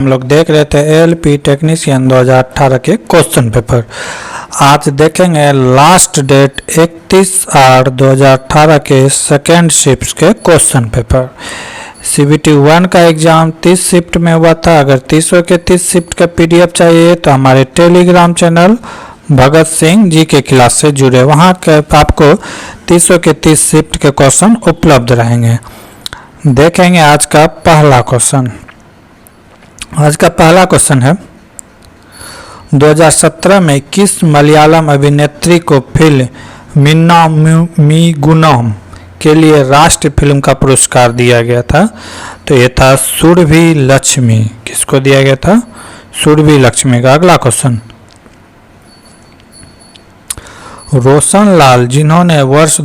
हम लोग देख रहे थे एएलपी टेक्नीशियन 2018 के क्वेश्चन पेपर। आज देखेंगे लास्ट डेट 31/8/2018 के सेकेंड शिफ्ट के क्वेश्चन पेपर। CBT 1 का एग्जाम 30 शिफ्ट में हुआ था। अगर 30 के 30 शिफ्ट का PDF चाहिए तो हमारे टेलीग्राम चैनल भगत सिंह जी के क्लास से जुड़े, वहाँ के आपको 30 के 30 शिफ्ट के क्वेश्चन उपलब्ध रहेंगे। देखेंगे आज का पहला क्वेश्चन। आज का पहला क्वेश्चन है 2017 में किस मलयालम अभिनेत्री को फिल्म मिन्नामिगुन्नम के लिए राष्ट्रीय फिल्म का पुरस्कार दिया गया था? तो ये था सुरभि लक्ष्मी। किसको दिया गया था? सुरभि लक्ष्मी का। अगला क्वेश्चन, रोशन लाल जिन्होंने वर्ष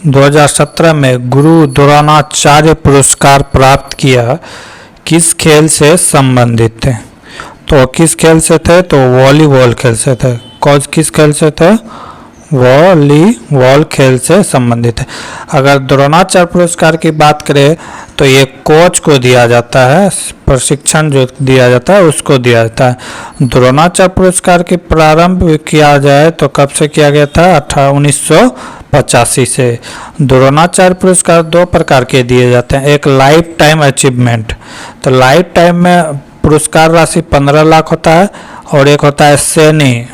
2017 में गुरु द्रोणाचार्य पुरस्कार प्राप्त किया, किस खेल से संबंधित थे? तो किस खेल से थे? तो वॉलीबॉल खेल से थे। किस खेल से थे? वॉलीबॉल खेल से संबंधित है। अगर द्रोणाचार्य पुरस्कार की बात करें तो ये कोच को दिया जाता है, प्रशिक्षण जो दिया जाता है उसको दिया जाता है। द्रोणाचार्य पुरस्कार की प्रारंभ किया जाए तो कब से किया गया था? 1985 से। द्रोणाचार्य पुरस्कार दो प्रकार के दिए जाते हैं, एक लाइफ टाइम अचीवमेंट। तो लाइफ टाइम में पुरस्कार राशि 15 लाख होता है और एक होता है श्रेणी,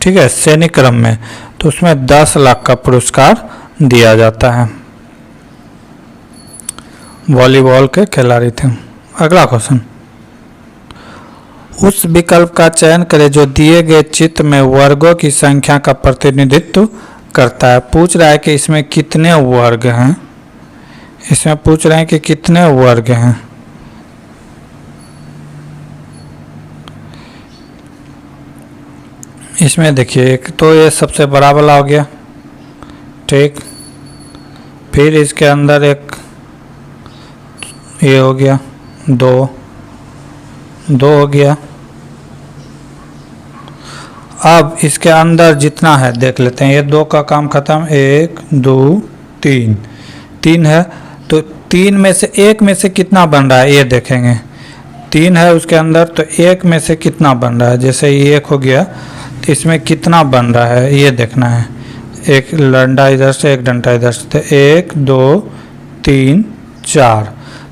ठीक है, श्रेणी क्रम में, तो उसमें 10 लाख का पुरस्कार दिया जाता है। वॉलीबॉल के खिलाड़ी थे। अगला क्वेश्चन, उस विकल्प का चयन करें जो दिए गए चित्र में वर्गों की संख्या का प्रतिनिधित्व करता है। पूछ रहा है कि इसमें कितने वर्ग हैं। इसमें पूछ रहे हैं कि कितने वर्ग हैं। इसमें देखिए, एक तो ये सबसे बड़ा वाला हो गया, ठीक, फिर इसके अंदर एक ये हो गया, दो हो गया। अब इसके अंदर जितना है देख लेते हैं। ये दो का काम खत्म, 1 2 3 है। तो 3 में से एक में से कितना बन रहा है ये देखेंगे। 3 है उसके अंदर, तो एक में से कितना बन रहा है। जैसे ये 1 हो गया तो इसमें कितना बन रहा है ये देखना है। एक डंडा इधर से, एक डंडा इधर से, 1 2 3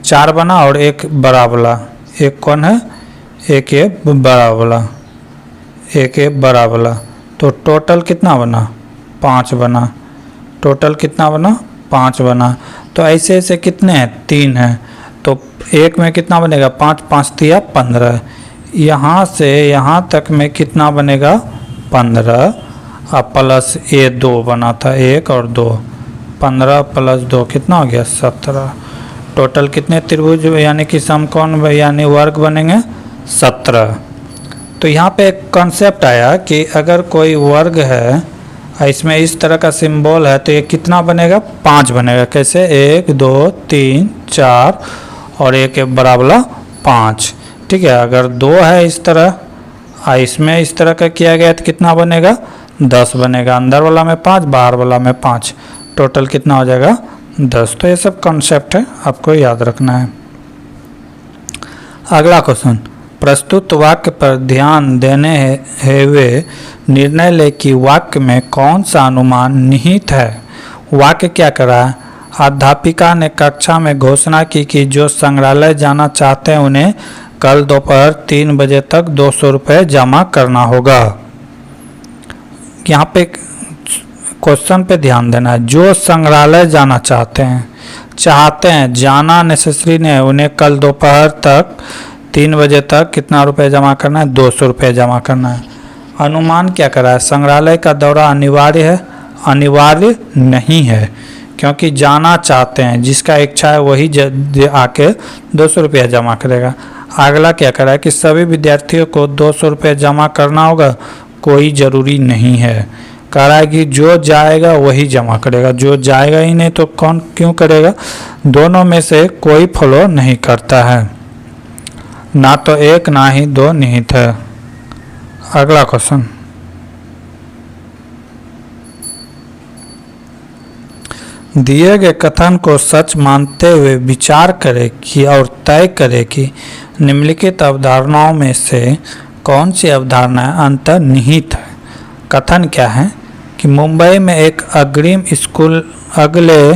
4 बना और एक बड़ा वाला। एक कौन है? एक ये बड़ा वाला, एक ये बड़ा वाला। तो टोटल कितना बना? 5 बना। टोटल कितना बना? 5 बना। तो ऐसे ऐसे कितने हैं? 3 हैं। तो एक में कितना बनेगा? 5 5 दिया 15। यहाँ से यहाँ तक में कितना बनेगा? 15 और प्लस ये 2 बना था, 1 और 2, 15 प्लस 2 कितना हो गया? 17। टोटल कितने त्रिभुज यानी कि समकोण यानी वर्ग बनेंगे? 17। तो यहाँ पे एक कॉन्सेप्ट आया कि अगर कोई वर्ग है, इसमें इस तरह का सिंबल है, तो ये कितना बनेगा? 5 बनेगा। कैसे? 1 2 3 4 और एक बड़ा वाला 5, ठीक है। अगर 2 है इस तरह, इसमें इस तरह का किया गया तो कितना बनेगा? 10 बनेगा। अंदर वाला में 5, बाहर वाला में 5, टोटल कितना हो जाएगा? 10। तो ये सब कॉन्सेप्ट है, आपको याद रखना है। अगला क्वेश्चन, प्रस्तुत वाक्य पर ध्यान देने हुए निर्णय ले कि वाक्य में कौन सा अनुमान निहित है। वाक्य क्या कर रहा है? अध्यापिका ने कक्षा में घोषणा की कि जो संग्रहालय जाना चाहते हैं उन्हें कल दोपहर 3 बजे तक 200 रुपये जमा करना होगा। यहाँ पे क्वेश्चन पे ध्यान देना है। जो संग्रहालय जाना चाहते हैं, जाना नेसेसरी नहीं है, उन्हें कल दोपहर तक 3 बजे तक कितना रुपये जमा करना है? 200 रुपये जमा करना है। अनुमान क्या कर रहा है? संग्रहालय का दौरा अनिवार्य है? अनिवार्य नहीं है, क्योंकि जाना चाहते हैं, जिसका इच्छा है वही आके 200 रुपया जमा करेगा। अगला क्या कर रहा है कि सभी विद्यार्थियों को 200 रुपये जमा करना होगा? कोई ज़रूरी नहीं है। कह रहा है कि जो जाएगा वही जमा करेगा। जो जाएगा ही नहीं तो कौन क्यों करेगा? दोनों में से कोई फॉलो नहीं करता है, ना तो 1 ना ही 2 निहित है। अगला क्वेश्चन, दिए गए कथन को सच मानते हुए विचार करें कि और तय करें कि निम्नलिखित अवधारणाओं में से कौन सी अवधारणा अंतर्निहित है। कथन क्या है कि मुंबई में एक अग्रिम स्कूल अगले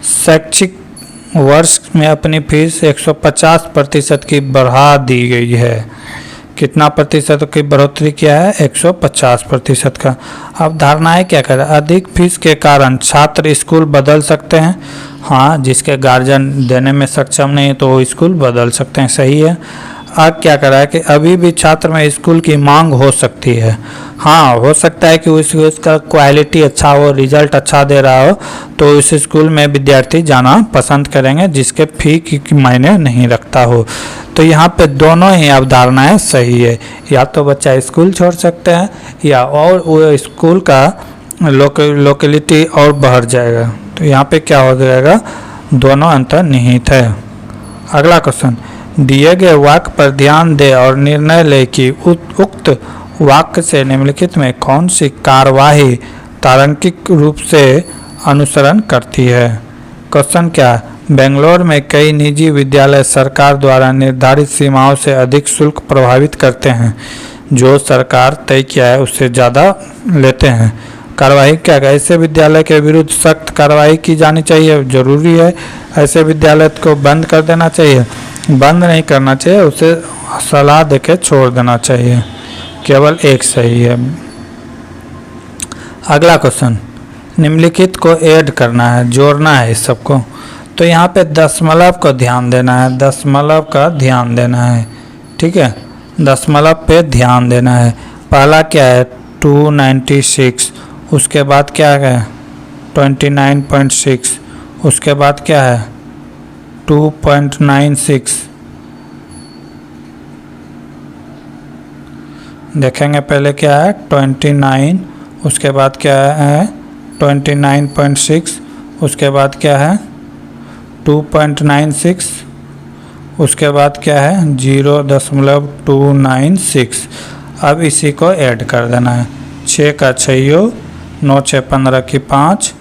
शैक्षिक वर्ष में अपनी फीस 150% की बढ़ा दी गई है। कितना प्रतिशत की बढ़ोतरी किया है? 150% का। अवधारणाएं क्या करें? अधिक फीस के कारण छात्र स्कूल बदल सकते हैं। हाँ, जिसके गार्जियन देने में सक्षम नहीं है तो वो स्कूल बदल सकते हैं, सही है। अब क्या करा है कि अभी भी छात्र में स्कूल की मांग हो सकती है। हाँ, हो सकता है कि उसका क्वालिटी अच्छा हो, रिजल्ट अच्छा दे रहा हो, तो उस स्कूल में विद्यार्थी जाना पसंद करेंगे जिसके फी की मायने नहीं रखता हो। तो यहाँ पे दोनों ही अवधारणाएं सही है। या तो बच्चा स्कूल छोड़ सकते हैं या और वो स्कूल का लोकेलिटी और बढ़ जाएगा। तो यहाँ पे क्या हो जाएगा? दोनों अंतर्निहित है। अगला क्वेश्चन, दिए गए वाक्य पर ध्यान दे और निर्णय ले कि उक्त वाक्य से निम्नलिखित में कौन सी कार्यवाही तार्किक रूप से अनुसरण करती है। क्वेश्चन क्या है? बेंगलोर में कई निजी विद्यालय सरकार द्वारा निर्धारित सीमाओं से अधिक शुल्क प्रभावित करते हैं। जो सरकार तय किया है उससे ज़्यादा लेते हैं। कार्रवाई क्या है? ऐसे विद्यालय के विरुद्ध सख्त कार्रवाई की जानी चाहिए, जरूरी है। ऐसे विद्यालय को बंद कर देना चाहिए, बंद नहीं करना चाहिए, उसे सलाह देके छोड़ देना चाहिए। केवल एक सही है। अगला क्वेश्चन, निम्नलिखित को ऐड करना है, जोड़ना है इस सबको। तो यहाँ पे दशमलव को ध्यान देना है, दशमलव का ध्यान देना है, ठीक है। दशमलव पे ध्यान देना है। पहला क्या है? 296। उसके बाद क्या है? 29.6। उसके बाद क्या है? 2.96। देखेंगे पहले क्या है? 29। उसके बाद क्या है? 29.6। उसके बाद क्या है? 2.96। उसके बाद क्या है? 0.296। अब इसी को ऐड कर देना है। 6 का 6, 9 6 15 की 5,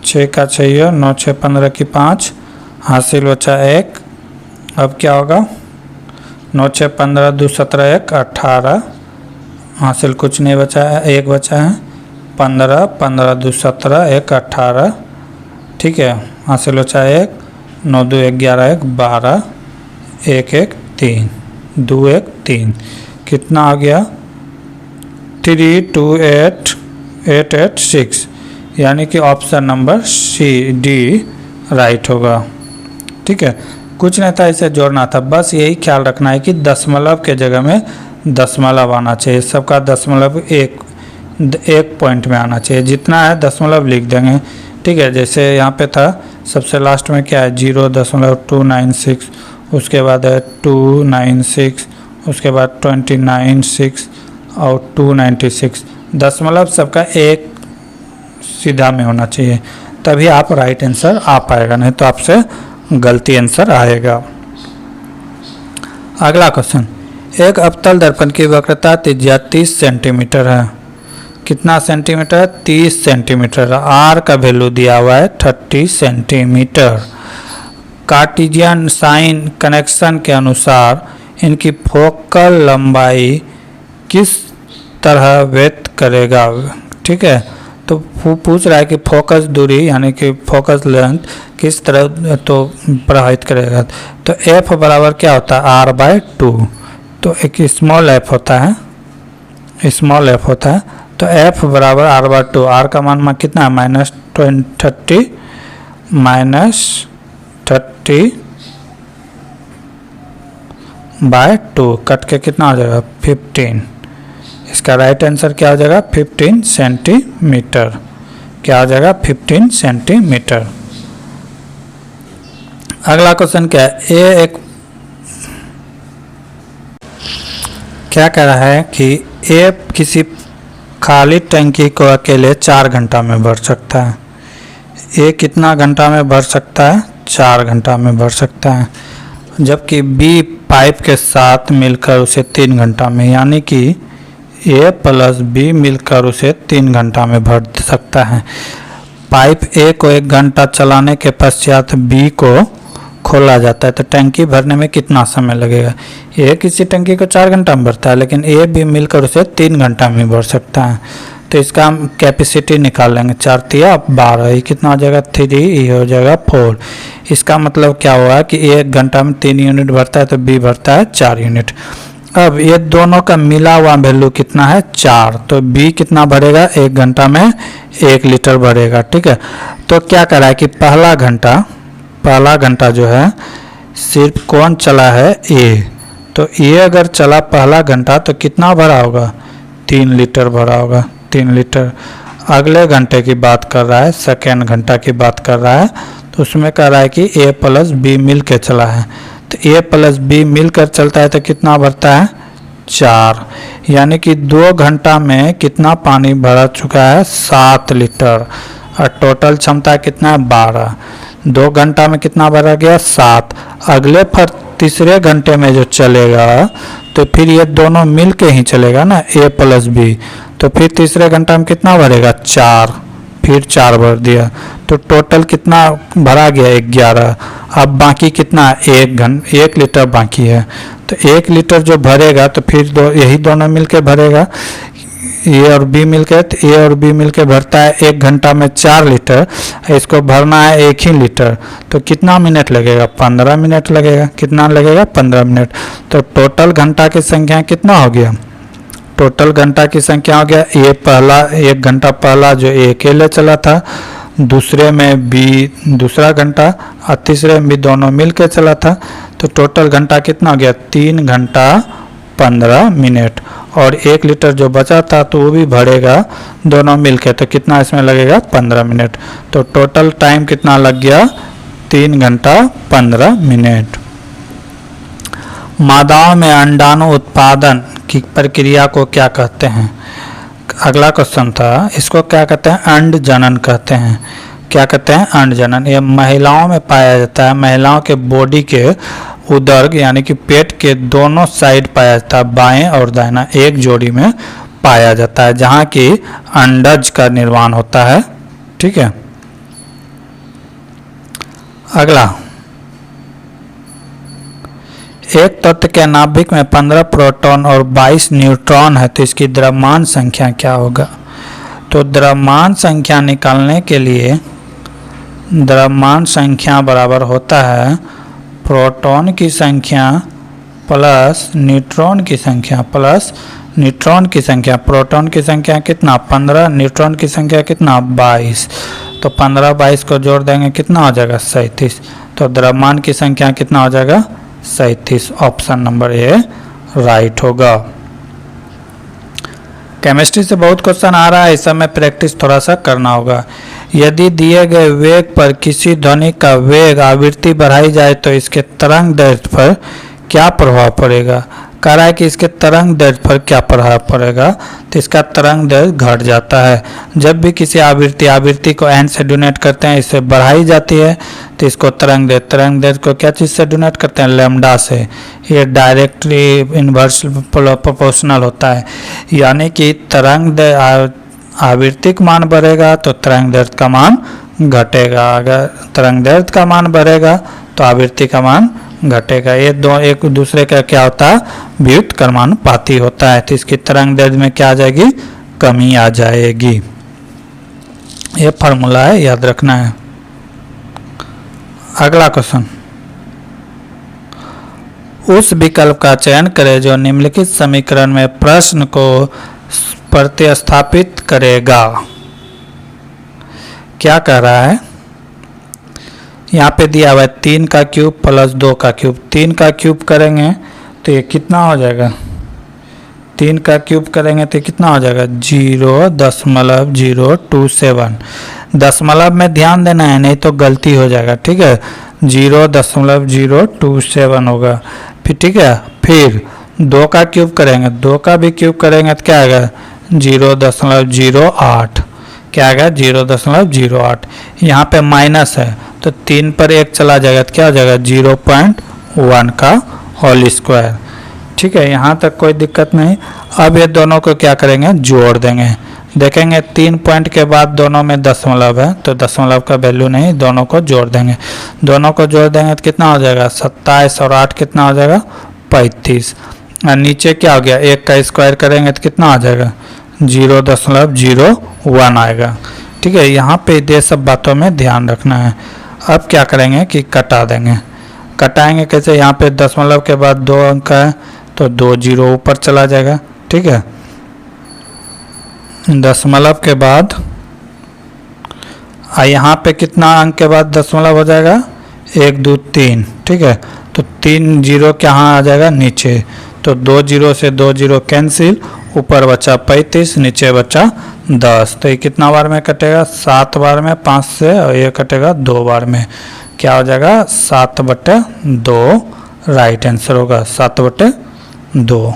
6 का 6, 9 6 15 की 5, हासिल बचा 1। अब क्या होगा? 9 6 15 2 17 1 18, हासिल कुछ नहीं बचा है, 1 बचा है। 15 15 2 17 1 18, ठीक है। हासिल बचा 1, 9 2 11 1 12, 1 1 3, 2 1 3। कितना आ गया? 3 2 8 8 8 6, यानी कि option number C D right होगा, ठीक है। कुछ नहीं था, इसे जोड़ना था, बस यही ख्याल रखना है कि दशमलव के जगह में दशमलव आना चाहिए। सबका दशमलव एक पॉइंट में आना चाहिए। जितना है दशमलव लिख देंगे, ठीक है। जैसे यहाँ पे था सबसे लास्ट में क्या है? 0.296। उसके बाद है 296। उसके बाद 296 और 296। दशमलव सबका एक सीधा में होना चाहिए, तभी आप राइट आंसर आ पाएगा, नहीं तो आपसे गलती आंसर आएगा। अगला क्वेश्चन, एक अवतल दर्पण की वक्रता त्रिज्या 30 सेंटीमीटर है। कितना सेंटीमीटर? 30 सेंटीमीटर। आर का वैल्यू दिया हुआ है 30 सेंटीमीटर। कार्टेशियन साइन कनेक्शन के अनुसार इनकी फोकल लंबाई किस तरह व्यक्त करेगा, ठीक है। तो पूछ रहा है कि फोकस दूरी यानी कि फोकस लेंथ किस तरह तो प्रभावित करेगा। तो एफ बराबर क्या होता है? r/2। तो एक स्मॉल एफ होता है, स्मॉल एफ होता है। तो एफ बराबर r/2। आर का मान कितना है? -30 -30/2 कट के कितना हो जाएगा? 15। इसका राइट आंसर क्या हो जाएगा? 15 सेंटीमीटर। क्या हो जाएगा? 15 सेंटीमीटर। अगला क्वेश्चन क्या है? क्या कह रहा है कि ए किसी खाली टंकी को अकेले 4 घंटा में भर सकता है। ए कितना घंटा में भर सकता है? 4 घंटा में भर सकता है। जबकि बी पाइप के साथ मिलकर उसे 3 घंटा में, यानी कि ए प्लस बी मिलकर उसे 3 घंटा में भर सकता है। पाइप ए को 1 घंटा चलाने के पश्चात बी को खोला जाता है तो टंकी भरने में कितना समय लगेगा। ये किसी टंकी को 4 घंटा में भरता है, लेकिन ए बी मिलकर उसे 3 घंटा में भर सकता है। तो इसका हम कैपेसिटी निकाल लेंगे, 4 तिया 12, ये कितना हो जाएगा 3, ये हो जाएगा 4। इसका मतलब क्या हुआ कि 1 घंटा में 3 यूनिट भरता है तो बी भरता है 4 यूनिट। अब ये दोनों का मिला हुआ वैल्यू कितना है 4, तो बी कितना भरेगा 1 घंटा में 1 लीटर भरेगा। ठीक है, तो क्या करा है कि पहला घंटा जो है सिर्फ कौन चला है ए, तो ये अगर चला पहला घंटा तो कितना भरा होगा 3 लीटर भरा होगा, 3 लीटर। अगले घंटे की बात कर रहा है, सेकेंड घंटा की बात कर रहा है, तो उसमें कह रहा है कि ए प्लस बी मिल के चला है, तो ए प्लस बी मिलकर चलता है तो कितना भरता है 4, यानी कि 2 घंटा में कितना पानी भरा चुका है 7 लीटर, और टोटल क्षमता कितना है 12। 2 घंटा में कितना भरा गया 7। अगले फिर तीसरे घंटे में जो चलेगा तो फिर ये दोनों मिल के ही चलेगा ना, ए प्लस बी, तो फिर तीसरे घंटा में कितना भरेगा 4, फिर 4 भर दिया, तो टोटल कितना भरा गया 11। अब बाकी कितना 1 लीटर बाकी है, तो 1 लीटर जो भरेगा तो फिर यही दोनों मिलके भरेगा, ए और बी मिलके, तो ए और बी मिलके भरता है 1 घंटा में 4 लीटर, इसको भरना है 1 ही लीटर, तो कितना मिनट लगेगा 15 मिनट लगेगा। कितना लगेगा 15 मिनट। तो टोटल घंटा की संख्या कितना हो गया, टोटल घंटा की संख्या हो गया ये पहला 1 घंटा पहला जो ए अकेले चला था, दूसरे में बी दूसरा घंटा, और तीसरे में भी दोनों मिल के चला था, तो टोटल घंटा कितना हो गया 3 घंटा 15 मिनट। और 1 लीटर जो बचा था तो वो भी भरेगा दोनों मिल के, तो कितना इसमें लगेगा 15 मिनट। तो टोटल टाइम कितना लग गया 3 घंटा 15 मिनट। मादाओं में अंडाणु उत्पादन की प्रक्रिया को क्या कहते हैं। अगला क्वेश्चन था, इसको क्या कहते हैं अंड जनन कहते हैं। क्या कहते हैं अंड जनन। ये महिलाओं में पाया जाता है, महिलाओं के बॉडी के उदर यानी कि पेट के दोनों साइड पाया जाता है, बाएं और दाहिना एक जोड़ी में पाया जाता है, जहाँ की अंडज का निर्माण होता है। ठीक है, अगला, एक तत्व के नाभिक में 15 प्रोटॉन और 22 न्यूट्रॉन है, तो इसकी द्रव्यमान संख्या क्या होगा। तो द्रव्यमान संख्या निकालने के लिए द्रव्यमान संख्या बराबर होता है प्रोटॉन की संख्या प्लस न्यूट्रॉन की संख्या प्लस न्यूट्रॉन की संख्या। प्रोटॉन की संख्या कितना 15, न्यूट्रॉन की संख्या कितना 22, तो 15 22 को जोड़ देंगे कितना हो जाएगा 37। तो द्रव्यमान की संख्या कितना हो जाएगा 37। ऑप्शन नंबर ए राइट होगा। केमिस्ट्री से बहुत क्वेश्चन आ रहा है, इस समय प्रैक्टिस थोड़ा सा करना होगा। यदि दिए गए वेग पर किसी ध्वनि का वेग आवृत्ति बढ़ाई जाए तो इसके तरंग दैर्घ्य पर क्या प्रभाव पड़ेगा। कह रहा है कि इसके तरंग दैर्घ्य पर क्या प्रभाव पड़ेगा, तो इसका तरंग दैर्घ्य घट जाता है। जब भी किसी आवृत्ति को n से डोनेट करते हैं, इससे बढ़ाई जाती है तो इसको तरंग दैर्घ्य को क्या चीज़ से डोनेट करते हैं लैम्डा से। ये डायरेक्टली इन्वर्स प्रोपोर्शनल होता है, यानी कि तरंग आवृत्ति का मान बढ़ेगा तो तरंग दैर्घ्य का मान घटेगा, अगर तरंग दैर्घ्य का मान बढ़ेगा तो आवृत्ति का मान घटेगा। ये दो एक दूसरे का क्या होता है व्युत्क्रमानुपाती होता है, तो इसकी तरंग दैर्घ्य में क्या आ जाएगी कमी आ जाएगी। ये फार्मूला है, याद रखना है। अगला क्वेश्चन, उस विकल्प का चयन करें जो निम्नलिखित समीकरण में प्रश्न को प्रतिस्थापित करेगा। क्या कह रहा है, यहाँ पे दिया हुआ है 3 का क्यूब प्लस 2 का क्यूब। 3 का क्यूब करेंगे तो ये कितना हो जाएगा, 3 का क्यूब करेंगे तो कितना हो जाएगा 0.027। दशमलव में ध्यान देना है, नहीं तो गलती हो जाएगा। ठीक है, 0.027 होगा। फिर ठीक है, फिर 2 का क्यूब करेंगे, 2 का भी क्यूब करेंगे तो क्या आएगा 0.08। क्या आएगा 0.08। यहाँ पे माइनस है तो 3 पर 1 चला जाएगा तो क्या हो जाएगा 0.1 का होल स्क्वायर। ठीक है, यहाँ तक कोई दिक्कत नहीं। अब ये दोनों को क्या करेंगे जोड़ देंगे, देखेंगे 3 पॉइंट के बाद दोनों में दशमलव है, तो दशमलव का वैल्यू नहीं, दोनों को जोड़ देंगे। दोनों को जोड़ देंगे तो कितना हो जाएगा 27 और 8 कितना हो जाएगा 35। और नीचे क्या हो गया, 1 का स्क्वायर करेंगे तो कितना आ जाएगा 0.01 आएगा। ठीक है, यहाँ पे ये सब बातों में ध्यान रखना है। अब क्या करेंगे कि कटा देंगे। कटाएंगे कैसे, यहाँ पे दशमलव के बाद 2 अंक है तो 2 जीरो ऊपर चला जाएगा। ठीक है, दशमलव के बाद यहाँ पे कितना अंक के बाद दशमलव हो जाएगा 1 2 3। ठीक है, तो 3 जीरो कहाँ आ जाएगा नीचे, तो 2 जीरो से 2 जीरो कैंसिल, ऊपर बचा 35, नीचे बचा 10। तो ये कितना बार में कटेगा 7 बार में 5 से, और ये कटेगा 2 बार में। क्या हो जाएगा 7/2 राइट आंसर होगा 7/2।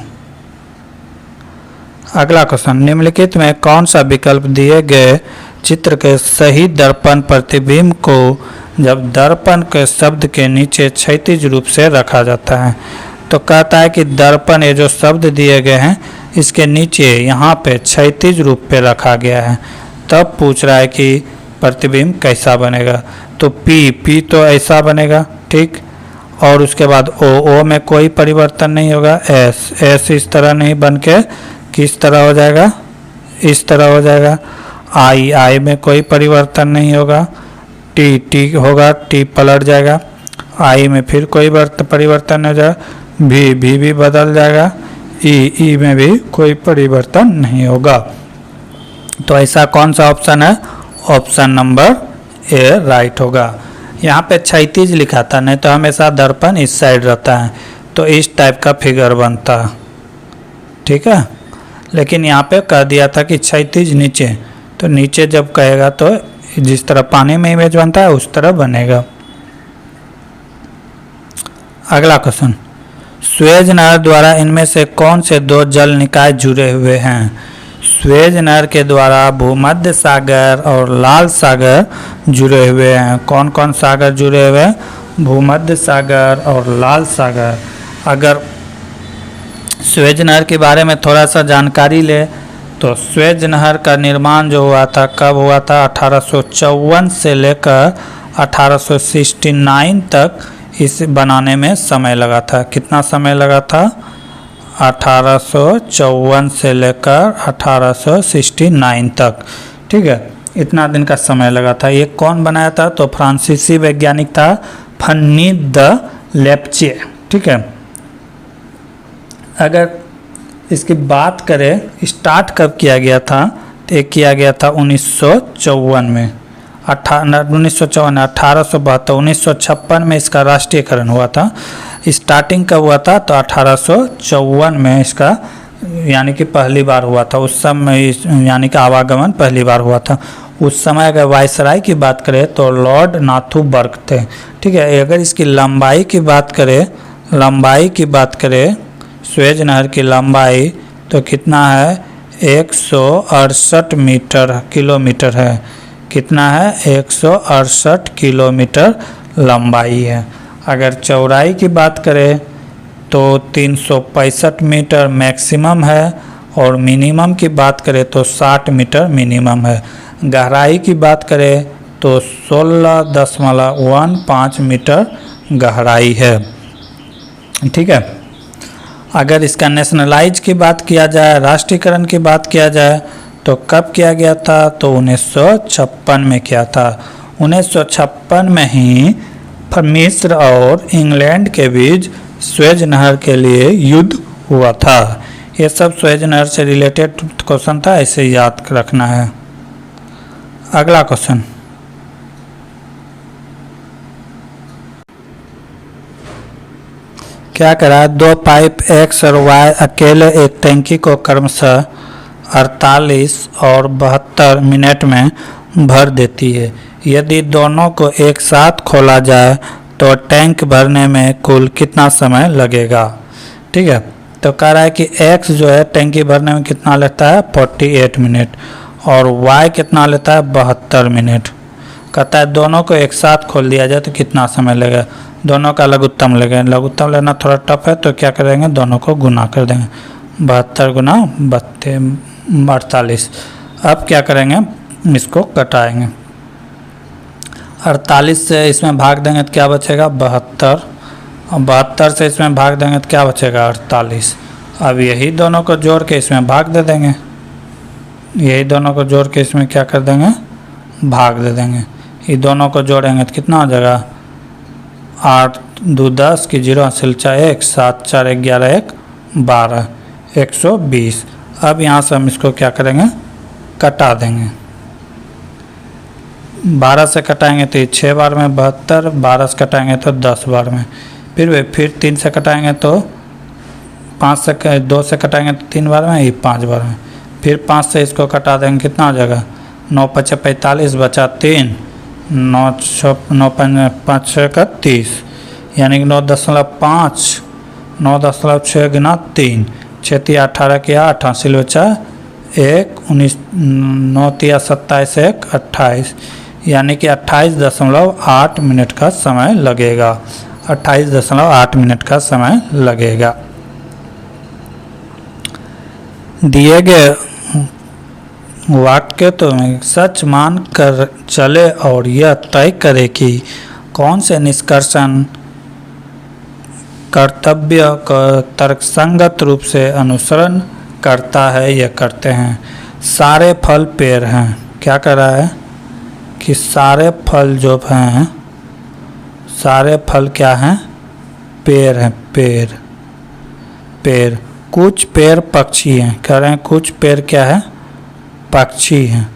अगला क्वेश्चन, निम्नलिखित में कौन सा विकल्प दिए गए चित्र के सही दर्पण प्रतिबिंब को जब दर्पण के शब्द के नीचे क्षैतिज रूप से रखा जाता है। तो कहता है कि दर्पण ये जो शब्द दिए गए हैं इसके नीचे यहाँ पे क्षैतिज रूप पे रखा गया है। तब पूछ रहा है कि प्रतिबिंब कैसा बनेगा। तो पी तो ऐसा बनेगा, ठीक, और उसके बाद ओ में कोई परिवर्तन नहीं होगा। एस इस तरह नहीं बन के किस तरह हो जाएगा, इस तरह हो जाएगा। आई में कोई परिवर्तन नहीं होगा। टी होगा, टी पलट जाएगा। आई में फिर कोई परिवर्तन नहीं हो जाएगा। भी भी बदल जाएगा। ई में भी कोई परिवर्तन नहीं होगा। तो ऐसा कौन सा ऑप्शन है, ऑप्शन नंबर ए राइट होगा। यहाँ पे क्षैतिज लिखा था, नहीं तो हमेशा दर्पण इस साइड रहता है तो इस टाइप का फिगर बनता। ठीक है, लेकिन यहाँ पे कह दिया था कि क्षैतिज नीचे, तो नीचे जब कहेगा तो जिस तरह पानी में इमेज बनता है उस तरह बनेगा। अगला क्वेश्चन, सुएज नहर द्वारा इनमें से कौन से 2 जल निकाय जुड़े हुए हैं। सुएज नहर के द्वारा भूमध्य सागर और लाल सागर जुड़े हुए हैं। कौन कौन सागर जुड़े हुए हैं, भूमध्य सागर और लाल सागर। अगर सुएज नहर के बारे में थोड़ा सा जानकारी ले तो सुएज नहर का निर्माण जो हुआ था कब हुआ था, 1854 से लेकर 1869 तक इस बनाने में समय लगा था। कितना समय लगा था, 1854 से लेकर 1869 तक। ठीक है, इतना दिन का समय लगा था। ये कौन बनाया था, तो फ्रांसीसी वैज्ञानिक था फन्नी द लेप्चे। ठीक है, अगर इसकी बात करें स्टार्ट कब किया गया था, तो ये किया गया था 1954 में। 1872 1956 में इसका राष्ट्रीयकरण हुआ था। स्टार्टिंग कब हुआ था, तो 1854 में इसका यानी कि पहली बार हुआ था। उस समय यानी कि आवागमन पहली बार हुआ था। उस समय अगर वायसराय की बात करें तो लॉर्ड नाथू बर्ग थे। ठीक है, अगर इसकी लंबाई की बात करें सुएज नहर की लंबाई तो कितना है, 168 किलोमीटर है। कितना है, 168 किलोमीटर लंबाई है। अगर चौड़ाई की बात करें तो 365 मीटर मैक्सिमम है, और मिनिमम की बात करें तो 60 मीटर मिनिमम है। गहराई की बात करें तो 16.15 मीटर गहराई है। ठीक है, अगर इसका नेशनलाइज की बात किया जाए, राष्ट्रीयकरण की बात किया जाए तो कब किया गया था, तो 1956 में किया था। 1956 में ही मिस्र और इंग्लैंड के बीच सुएज नहर के लिए युद्ध हुआ था। ये सब सुएज नहर से रिलेटेड क्वेश्चन था, इसे याद रखना है। अगला क्वेश्चन, क्या करा, 2 पाइप X और Y अकेले एक टैंकी को क्रमशः 48 और 72 मिनट में भर देती है। यदि दोनों को एक साथ खोला जाए तो टैंक भरने में कुल कितना समय लगेगा। ठीक है, तो कह रहा है कि X जो है टैंकी भरने में कितना लेता है, 48 मिनट, और Y कितना लेता है, 72 मिनट। कहता है दोनों को एक साथ खोल दिया जाए तो कितना समय लगेगा। दोनों का लघुत्तम लेंगे, लघुत्तम लेना थोड़ा टफ है तो क्या करेंगे, दोनों को गुना कर देंगे। 72 गुना 48। अब क्या करेंगे, इसको कटाएंगे। 48 से इसमें भाग देंगे तो क्या बचेगा 72, और 72 से इसमें भाग देंगे तो क्या बचेगा 48। अब यही दोनों को जोड़ के इसमें भाग दे देंगे, यही दोनों को जोड़ के इसमें क्या कर देंगे भाग दे देंगे। ये दोनों को जोड़ेंगे तो कितना हो जाएगा 8 2 10 की 0 सिलचा 1 7 4 11 1 12 120। अब यहाँ से हम इसको क्या करेंगे कटा देंगे। 12 से कटाएंगे तो ये 6 बार में 72, 12 से कटाएंगे तो 10 बार में, फिर 3 से कटाएंगे तो 5 से 2 से कटाएंगे तो 3 बार में, ये 5 बार में, फिर 5 से इसको कटा देंगे कितना हो जाएगा 9 5 45 बचा 3 9 5 6 का 30, यानी कि 9.5 9.6 गुना 3 6 18 के 8 हासिल बचा 1 19 9 27 1 28, यानी कि 28.8 मिनट का समय लगेगा, 28.8 मिनट का समय लगेगा। दिए गए वाक्य तो सच मान कर चले और यह तय करे कि कौन से निष्कर्षण कर्तव्य का तर्कसंगत रूप से अनुसरण करता है या करते हैं। सारे फल पेड़ हैं, क्या कर रहा है कि सारे फल जो हैं, सारे फल क्या हैं पेड़ हैं, पेड़। कुछ पेड़ पक्षी हैं, कह रहे हैं कुछ पेड़ क्या है पक्षी हैं,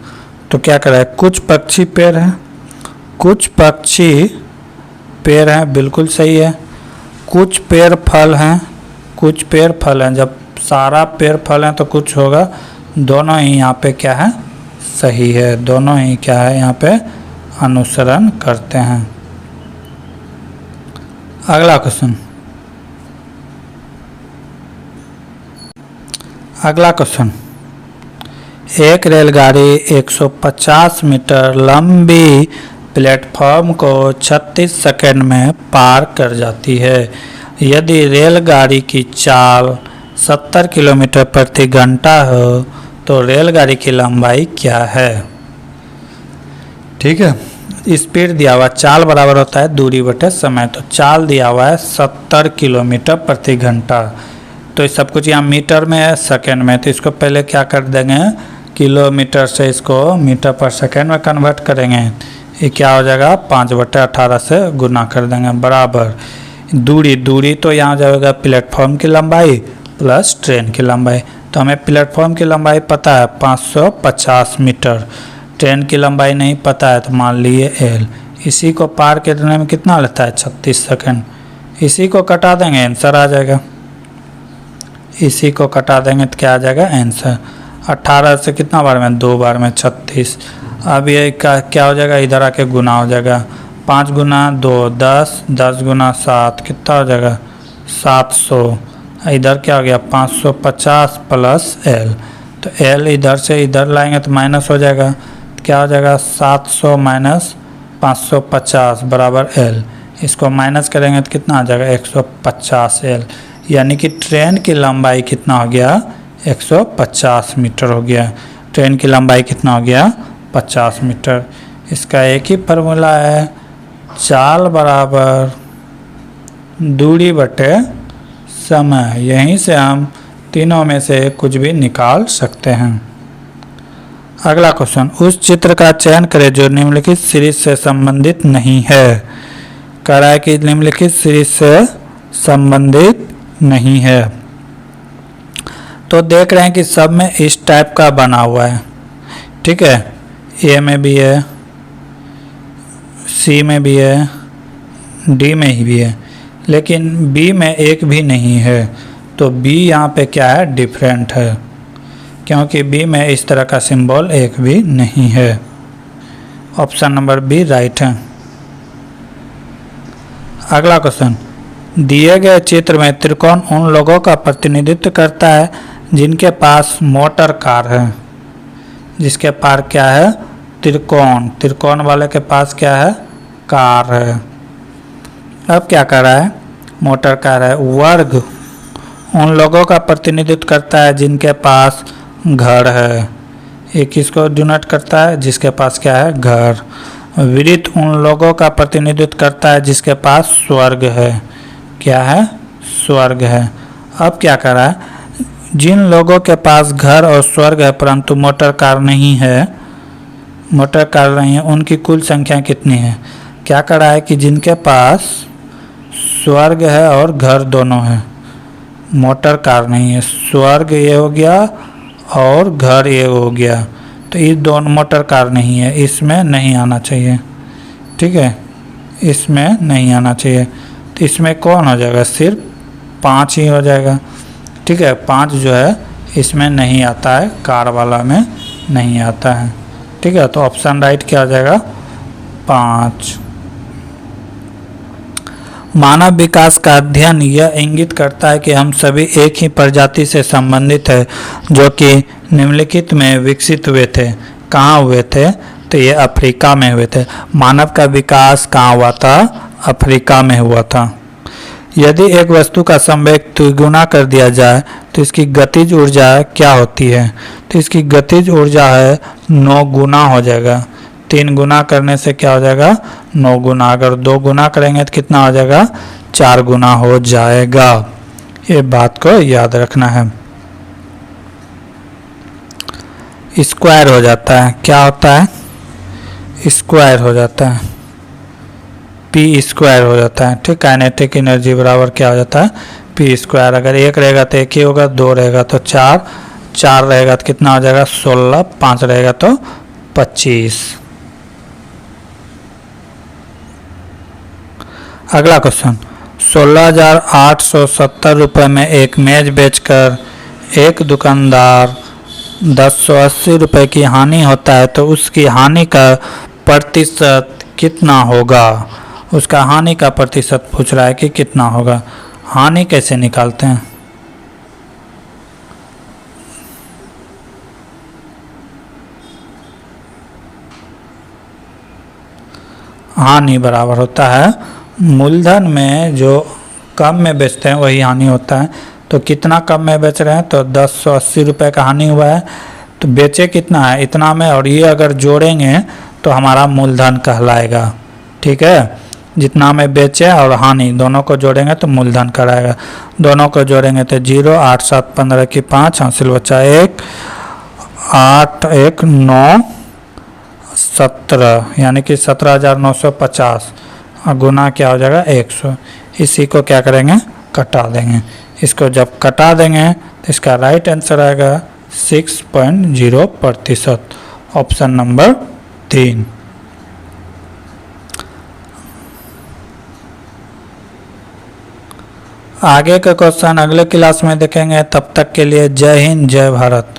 तो क्या कर रहा है कुछ पक्षी पेड़ हैं, कुछ पक्षी पेड़ हैं, बिल्कुल सही है। कुछ पेड़ फल हैं, कुछ पेड़ फल हैं, जब सारा पेड़ फल हैं तो कुछ होगा, दोनों ही यहाँ पे क्या है सही है, दोनों ही क्या है यहाँ पे अनुसरण करते हैं। अगला क्वेश्चन, अगला क्वेश्चन, एक रेलगाड़ी 150 मीटर लंबी प्लेटफॉर्म को 36 सेकंड में पार कर जाती है। यदि रेलगाड़ी की चाल 70 किलोमीटर प्रति घंटा हो तो रेलगाड़ी की लंबाई क्या है। ठीक है, स्पीड दिया हुआ, चाल बराबर होता है दूरी बटे समय, तो चाल दिया हुआ है 70 किलोमीटर प्रति घंटा, तो ये सब कुछ यहाँ मीटर में है सेकंड में, तो इसको पहले क्या कर देंगे किलोमीटर से इसको मीटर पर सेकंड में कन्वर्ट करेंगे, ये क्या हो जाएगा 5/18 से गुना कर देंगे बराबर दूरी तो यहाँ जाएगा प्लेटफॉर्म की लंबाई प्लस ट्रेन की लंबाई, तो हमें प्लेटफॉर्म की लंबाई पता है 550 मीटर, ट्रेन की लंबाई नहीं पता है तो मान लिए L, इसी को पार करने में कितना लेता है 36 सेकंड, इसी को कटा देंगे आंसर आ जाएगा, इसी को कटा देंगे तो क्या आ जाएगा आंसर 18 से कितना बार में 2 बार में 36। अब ये क्या हो जाएगा इधर आके गुना हो जाएगा, 5 गुना 2 10, 10 गुना 7 कितना हो जाएगा 700, इधर क्या हो गया 550 प्लस L, तो L इधर से इधर लाएंगे तो माइनस हो जाएगा, तो क्या हो जाएगा 700 माइनस 550 बराबर L, इसको माइनस करेंगे तो कितना आ जाएगा 150 L, यानी कि ट्रेन की लंबाई कितना हो गया 150 मीटर हो गया, ट्रेन की लंबाई कितना हो गया 50 मीटर। इसका एक ही फार्मूला है, चाल बराबर दूरी बटे समय, यहीं से हम तीनों में से कुछ भी निकाल सकते हैं। अगला क्वेश्चन, उस चित्र का चयन करें जो निम्नलिखित सीरीज से संबंधित नहीं है। कह रहा है कि निम्नलिखित सीरीज से संबंधित नहीं है, तो देख रहे हैं कि सब में इस टाइप का बना हुआ है, ठीक है, ए में भी है, सी में भी है, डी में ही भी है, लेकिन बी में एक भी नहीं है, तो बी यहाँ पे क्या है डिफरेंट है, क्योंकि बी में इस तरह का सिंबल एक भी नहीं है। ऑप्शन नंबर बी राइट है। अगला क्वेश्चन, दिए गए चित्र में त्रिकोण उन लोगों का प्रतिनिधित्व करता है जिनके पास मोटर कार है, जिसके पास क्या है त्रिकोण वाले के पास क्या है कार है। अब क्या कर रहा है मोटर कार है। वर्ग उन लोगों का प्रतिनिधित्व करता है जिनके पास घर है, ये किसको डिनोट करता है? जिसके पास क्या है? घर। वृत्त उन लोगों का प्रतिनिधित्व करता है जिसके पास स्वर्ग है। क्या है? स्वर्ग है। अब क्या कर रहा है? जिन लोगों के पास घर और स्वर्ग है परंतु मोटर कार नहीं है, मोटर कार नहीं है, उनकी कुल संख्या कितनी है? क्या कर रहा है कि जिनके पास स्वर्ग है और घर दोनों है, मोटर कार नहीं है, स्वर्ग ये हो गया और घर ये हो गया, तो ये दोनों मोटर कार नहीं है, इसमें नहीं आना चाहिए। ठीक है, इसमें नहीं आना चाहिए। तो इसमें कौन हो जाएगा? सिर्फ 5 ही हो जाएगा। ठीक है, 5 जो है इसमें नहीं आता है, कार वाला में नहीं आता है। ठीक है, तो ऑप्शन राइट क्या हो जाएगा? 5। मानव विकास का अध्ययन यह इंगित करता है कि हम सभी एक ही प्रजाति से संबंधित है जो कि निम्नलिखित में विकसित हुए थे। कहाँ हुए थे? तो ये अफ्रीका में हुए थे। मानव का विकास कहाँ हुआ था? अफ्रीका में हुआ था। यदि एक वस्तु का संवेग द्विगुना कर दिया जाए तो इसकी गतिज ऊर्जा क्या होती है? तो इसकी गतिज ऊर्जा है 9 गुना हो जाएगा। 3 गुना करने से क्या हो जाएगा? 9 गुना। अगर 2 गुना करेंगे तो कितना हो जाएगा? 4 गुना हो जाएगा। ये बात को याद रखना है। स्क्वायर हो जाता है। क्या होता है? स्क्वायर हो जाता है, पी स्क्वायर हो जाता है। ठीक, काइनेटिक एनर्जी बराबर क्या हो जाता है? P square. अगर 1 रहेगा तो 1 ही होगा, 2 रहेगा तो 4, 4 रहेगा तो कितना हो जाएगा? 16, 5 रहेगा तो 25। अगला क्वेश्चन, 16,870 रुपये में एक मेज बेचकर एक दुकानदार 1080 रुपये की हानि होता है तो उसकी हानि का प्रतिशत कितना होगा? उसका हानि का प्रतिशत पूछ रहा है कि कितना होगा। हानि कैसे निकालते हैं? हानि बराबर होता है मूलधन में जो कम में बेचते हैं वही हानि होता है। तो कितना कम में बेच रहे हैं? तो 1080 रुपये का हानि हुआ है, तो बेचे कितना है? इतना में, और ये अगर जोड़ेंगे तो हमारा मूलधन कहलाएगा। ठीक है, जितना में बेचे और हानि दोनों को जोड़ेंगे तो मूलधन कराएगा। दोनों को जोड़ेंगे तो 0, 8, 7, 15 की 5, हासिल बचा 1, 8, 1, 9, 17, यानी कि 17,950 गुना क्या हो जाएगा? 100। इसी को क्या करेंगे? कटा देंगे। इसको जब कटा देंगे तो इसका राइट आंसर आएगा 6.0%, ऑप्शन नंबर 3। आगे का क्वेश्चन अगले क्लास में देखेंगे। तब तक के लिए जय हिंद, जय भारत।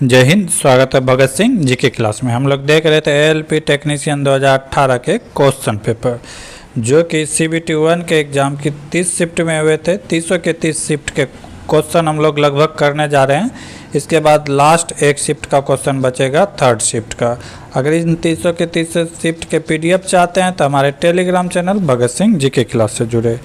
जय हिंद, स्वागत है भगत सिंह जी के क्लास में। हम लोग देख रहे थे एएलपी टेक्नीशियन 2018 के क्वेश्चन पेपर, जो कि CBT 1 के एग्ज़ाम की 30 शिफ्ट में हुए थे। 30 के 30 शिफ्ट के क्वेश्चन हम लोग लगभग करने जा रहे हैं। इसके बाद लास्ट एक शिफ्ट का क्वेश्चन बचेगा, 3rd शिफ्ट का। अगर इन 300 के 30 शिफ्ट के PDF चाहते हैं तो हमारे टेलीग्राम चैनल भगत सिंह जी के क्लास से जुड़े।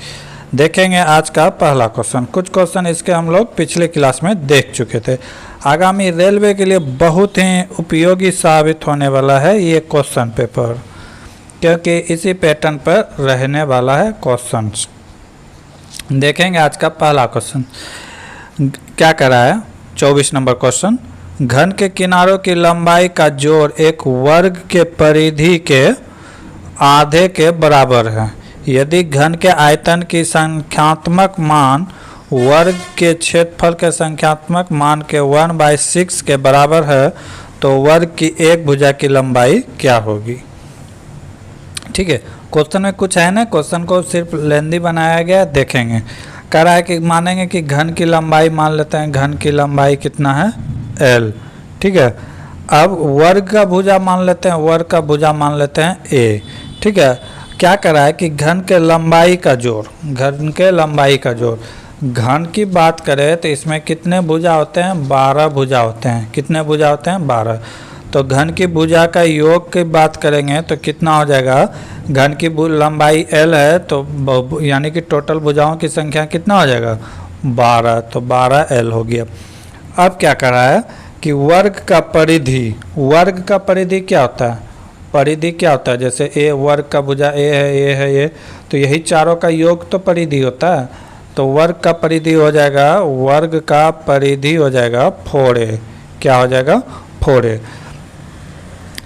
देखेंगे आज का पहला क्वेश्चन। कुछ क्वेश्चन इसके हम लोग पिछले क्लास में देख चुके थे। आगामी रेलवे के लिए बहुत ही उपयोगी साबित होने वाला है ये क्वेश्चन पेपर, क्योंकि इसी पैटर्न पर रहने वाला है क्वेश्चन। देखेंगे आज का पहला क्वेश्चन क्या कर रहा है। 24 नंबर क्वेश्चन, घन के किनारों की लंबाई का जोड़ एक वर्ग के परिधि के आधे के बराबर है। यदि घन के आयतन की संख्यात्मक मान वर्ग के क्षेत्रफल के संख्यात्मक मान के 1/6 के बराबर है तो वर्ग की एक भुजा की लंबाई क्या होगी? ठीक है, क्वेश्चन में कुछ है ना, क्वेश्चन को सिर्फ लेंदी बनाया गया। देखेंगे, कह रहा है कि मानेंगे कि घन की लंबाई मान लेते हैं, घन की लंबाई कितना है? L। ठीक है, अब वर्ग का भुजा मान लेते हैं, वर्ग का भुजा मान लेते हैं A। ठीक है, क्या कर रहा है कि घन के लंबाई का जोड़, घन के लंबाई का जोड़, घन की बात करें तो इसमें कितने भुजा होते हैं? 12 भुजा होते हैं। कितने भुजा होते हैं? 12। तो घन की भुजा का योग की बात करेंगे तो कितना हो जाएगा? घन की लंबाई L है तो यानी कि टोटल भुजाओं की संख्या कितना हो जाएगा? 12। तो 12L हो गया। अब क्या कर रहा है कि वर्ग का परिधि क्या होता है, परिधि क्या होता है, जैसे ए वर्ग का भुजा ए है ये, तो यही चारों का योग तो परिधि होता है। तो वर्ग का परिधि हो जाएगा, वर्ग का परिधि हो जाएगा 4a, क्या हो जाएगा 4a।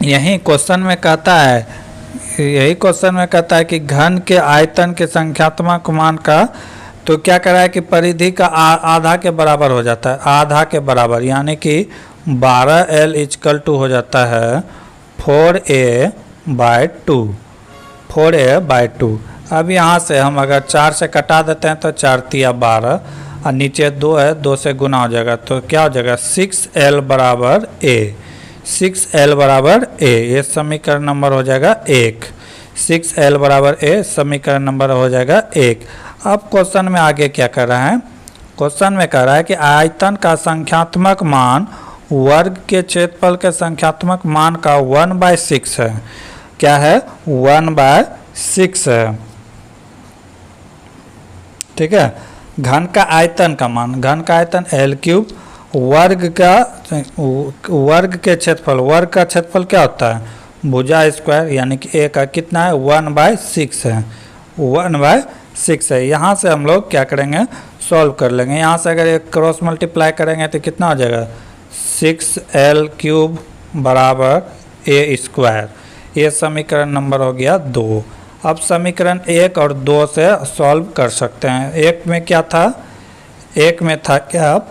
यही क्वेश्चन में कहता है कि घन के आयतन के संख्यात्मक मान का, तो क्या करा है कि परिधि का आधा के बराबर हो जाता है, आधा के बराबर, यानी कि 12L इक्वल टू हो जाता है 4a/2, 4a/2। अब यहाँ से हम अगर 4 से कटा देते हैं तो 4 तिया 12 और नीचे 2 है, 2 से गुना हो जाएगा, तो क्या हो जाएगा 6L बराबर a, 6L बराबर a, ये समीकरण नंबर हो जाएगा 1, 6L बराबर a समीकरण नंबर हो जाएगा 1। अब क्वेश्चन में आगे क्या कर रहा है, क्वेश्चन में कह रहा है कि आयतन का संख्यात्मक मान वर्ग के क्षेत्रफल के संख्यात्मक मान का 1/6 है, क्या है 1/6 है, ठीक है। घन का आयतन का मान, घन का आयतन L3, वर्ग के क्षेत्रफल, वर्ग का क्षेत्रफल क्या होता है भुजा स्क्वायर, यानी कि a का कितना है 1/6 है, 1/6 है। यहाँ से हम लोग क्या करेंगे सॉल्व कर लेंगे, यहाँ से अगर एक क्रॉस मल्टीप्लाई करेंगे तो कितना हो जाएगा 6L³ बराबर a², ये समीकरण नंबर हो गया 2। अब समीकरण 1 और 2 से सॉल्व कर सकते हैं। एक में क्या था, एक में था क्या,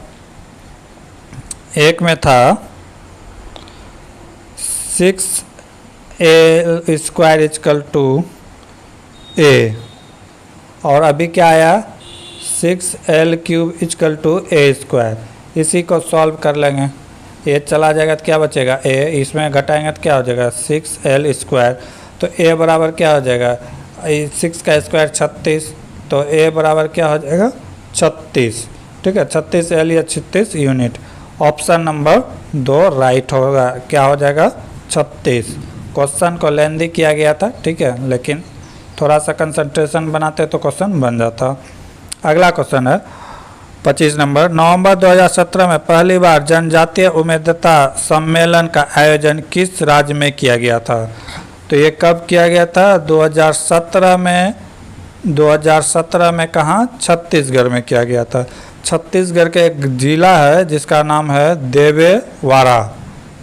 एक में था 6L² इक्वल टू a, और अभी क्या आया 6L³ इक्वल टू a²। इसी को सॉल्व कर लेंगे, ये चला जाएगा तो क्या बचेगा a, इसमें घटाएंगे तो क्या हो जाएगा 6L², तो a बराबर क्या हो जाएगा 6 का स्क्वायर 36, तो a बराबर क्या हो जाएगा 36, ठीक है 36L या 36 यूनिट। ऑप्शन नंबर 2 राइट होगा, क्या हो जाएगा 36। क्वेश्चन को लेंदी किया गया था, ठीक है, लेकिन थोड़ा सा कंसंट्रेशन बनाते तो क्वेश्चन बन जाता। अगला क्वेश्चन है 25 नंबर, नवंबर 2017 में पहली बार जनजातीय उम्मीदता सम्मेलन का आयोजन किस राज्य में किया गया था। तो ये कब किया गया था 2017 में, 2017 में कहाँ छत्तीसगढ़ में किया गया था। छत्तीसगढ़ के एक जिला है जिसका नाम है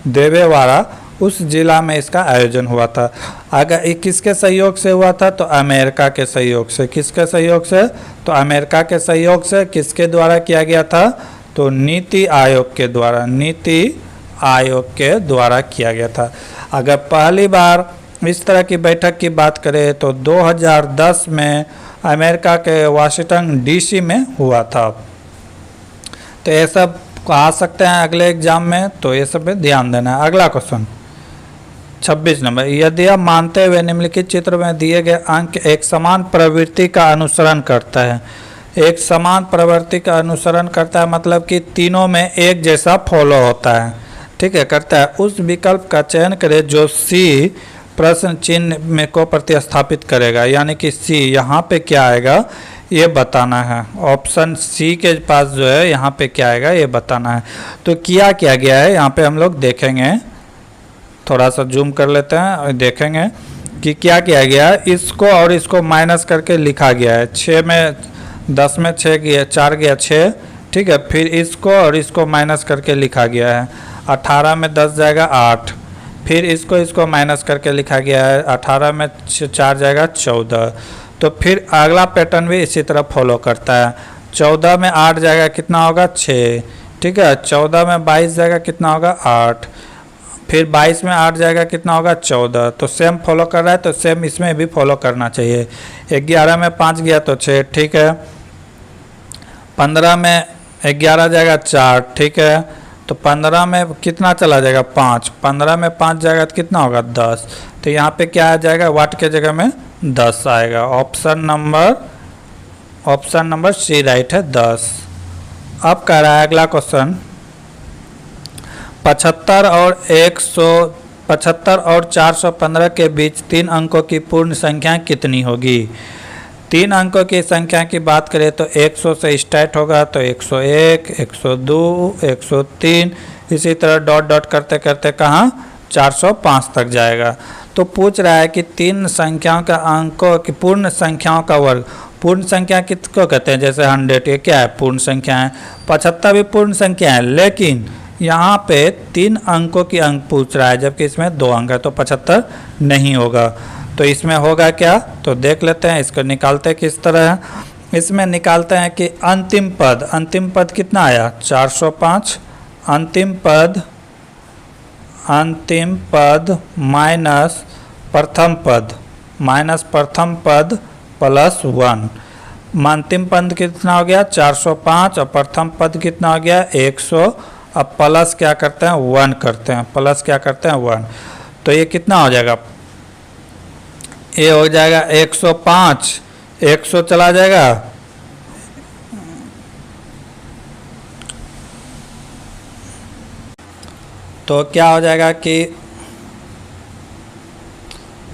देवेवाड़ा, उस जिला में इसका आयोजन हुआ था। अगर ये किसके सहयोग से हुआ था तो अमेरिका के सहयोग से, किसके सहयोग से तो अमेरिका के सहयोग से। किसके द्वारा किया गया था तो नीति आयोग के द्वारा, नीति आयोग के द्वारा किया गया था। अगर पहली बार इस तरह की बैठक की बात करें तो 2010 में अमेरिका के वाशिंगटन डीसी में हुआ था। तो ये सब आ सकते हैं अगले एग्जाम में, तो ये सब पे ध्यान देना है। अगला क्वेश्चन 26 नंबर, यदि आप मानते हुए निम्नलिखित चित्र में दिए गए अंक एक समान प्रवृत्ति का अनुसरण करता है, एक समान प्रवृत्ति का अनुसरण करता है मतलब कि तीनों में एक जैसा फॉलो होता है, ठीक है, करता है, उस विकल्प का चयन करें जो सी प्रश्न चिन्ह में को प्रतिस्थापित करेगा। यानी कि सी यहाँ पे क्या आएगा ये बताना है, ऑप्शन सी के पास जो है यहाँ पे क्या आएगा ये बताना है। तो किया गया है यहाँ पे हम लोग देखेंगे, थोड़ा सा जूम कर लेते हैं और देखेंगे कि क्या किया गया है। इसको और इसको माइनस करके लिखा गया है, 6 में 10 में 6 गया 4 गया 6, ठीक है। फिर इसको और इसको माइनस करके लिखा गया है, 18 में 10 जाएगा 8, फिर इसको माइनस करके लिखा गया है, 18 में 4 जाएगा 14। तो फिर अगला पैटर्न भी इसी तरह फॉलो करता है, 14 में 8 जाएगा कितना होगा 6, ठीक है, 14 में 22 जाएगा कितना होगा 8, फिर 22 में 8 जाएगा कितना होगा 14। तो सेम फॉलो कर रहा है, तो सेम इसमें भी फॉलो करना चाहिए। 11 में 5 गया तो 6, ठीक है, 15 में 11 जाएगा 4, ठीक है, तो 15 में कितना चला जाएगा 5, 15 में 5 जाएगा तो कितना होगा 10। तो यहाँ पे क्या आ जाएगा वाट के जगह में 10 आएगा। ऑप्शन नंबर सी राइट है 10। अब कह रहा है अगला क्वेश्चन 75 और 415 के बीच 3 अंकों की पूर्ण संख्या कितनी होगी। तीन अंकों की संख्या की बात करें तो 100 से स्टार्ट होगा, तो 101, 102, 103, इसी तरह डॉट डॉट करते करते कहाँ 405 तक जाएगा। तो पूछ रहा है कि तीन संख्याओं का अंकों की पूर्ण संख्याओं का वर्ग। पूर्ण संख्या किसको कहते हैं? जैसे 100, ये क्या है? पूर्ण संख्या है। 75 भी पूर्ण संख्या है, लेकिन यहाँ पे तीन अंकों की अंक पूछ रहा है, जबकि इसमें 2 अंक है, तो 75 नहीं होगा। तो इसमें होगा क्या? तो देख लेते हैं, इसको निकालते हैं किस तरह है। इसमें निकालते हैं कि अंतिम पद कितना आया? 405। अंतिम पद माइनस प्रथम पद प्लस 1। अंतिम पद कितना हो गया? 405, और प्रथम पद कितना हो गया? 100। अब प्लस क्या करते हैं? 1 करते हैं। प्लस क्या करते हैं? 1। तो ये कितना हो जाएगा? ये हो जाएगा 105, 100 चला जाएगा, तो क्या हो जाएगा कि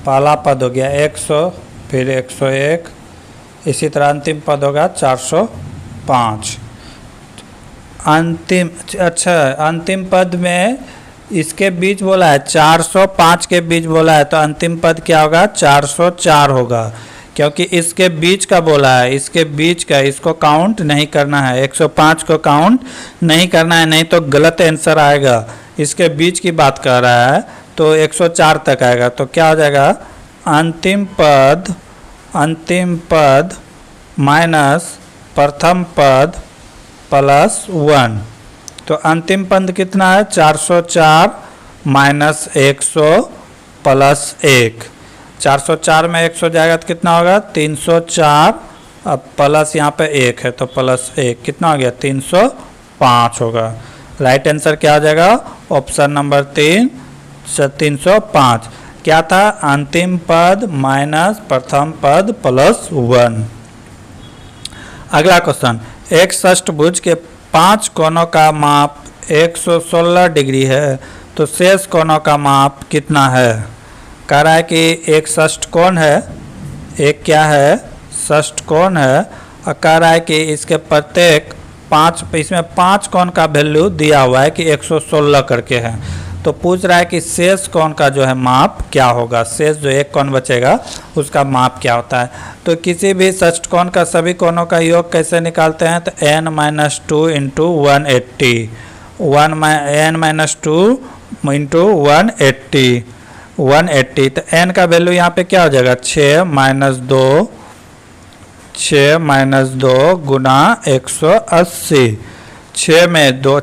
पहला पद हो गया 100, फिर 101, इसी तरह अंतिम पद होगा 405। अंतिम पद में इसके बीच बोला है 405 के बीच बोला है, तो अंतिम पद क्या होगा? 404 होगा, क्योंकि इसके बीच का बोला है, इसके बीच का, इसको काउंट नहीं करना है, 105 को काउंट नहीं करना है, नहीं तो गलत आंसर आएगा। इसके बीच की बात कर रहा है, तो 104 तक आएगा। तो क्या हो जाएगा? अंतिम पद माइनस प्रथम पद प्लस 1। तो अंतिम पद कितना है? 404 माइनस 100 प्लस 1। 404 में 100 जाएगा तो कितना होगा? 304। अब प्लस यहाँ पे 1 है, तो प्लस 1 कितना हो गया? 305 होगा। राइट आंसर क्या हो जाएगा? Option number 3, 305। क्या था? अंतिम पद माइनस प्रथम पद प्लस 1। अगला क्वेश्चन, एक षष्ठभुज के 5 कोनों का माप 116 डिग्री है, तो शेष कोनों का माप कितना है? कह रहा है कि एक षष्ठकोण है, एक क्या है? षष्ठकोण है, और कह रहा है कि इसके प्रत्येक 5, इसमें 5 कोण का वैल्यू दिया हुआ है कि 116 करके है। तो पूछ रहा है कि शेष कोण का जो है माप क्या होगा? शेष जो एक कोण बचेगा उसका माप क्या होता है? तो किसी भी षष्ठकोण का सभी कोणों का योग कैसे निकालते हैं? तो n-2 इंटू 180, n-2 इंटू 180। तो n का वैल्यू यहाँ पे क्या हो जाएगा? 6 - 2 गुना 180। 6 में 2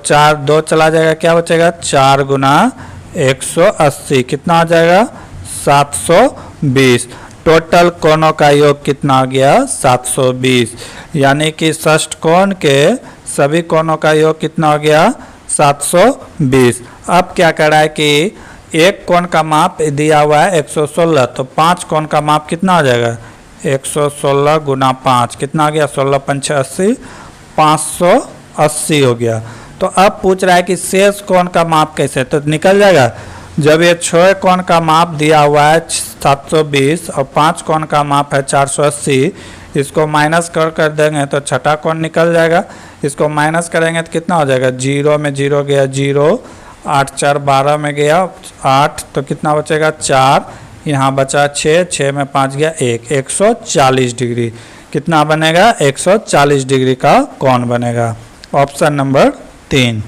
चला जाएगा, क्या बचेगा? 4 गुना 180 कितना हो जाएगा? 720। टोटल कोणों का योग कितना हो गया? 720। यानी कि षष्ठकोण के सभी कोणों का योग कितना हो गया? 720। अब क्या कर रहा है कि एक कोण का माप दिया हुआ है 116, तो 5 कोण का माप कितना हो जाएगा? 116 गुना 5 कितना हो गया? 16 × 5 = 80, 580 हो गया। तो अब पूछ रहा है कि शेष कोण का माप कैसे? तो निकल जाएगा, जब ये 6 कोण का माप दिया हुआ है 720 और 5 कोण का माप है 480, इसको माइनस कर देंगे तो छठा कोण निकल जाएगा। इसको माइनस करेंगे तो कितना हो जाएगा? 0 में 0 गया 0, 8 × 4 = 12 में गया 8, तो कितना बचेगा? 4, यहाँ बचा 6 में 5 गया 1, 140 डिग्री। कितना बनेगा? 140 डिग्री का कोण बनेगा। Option number 3।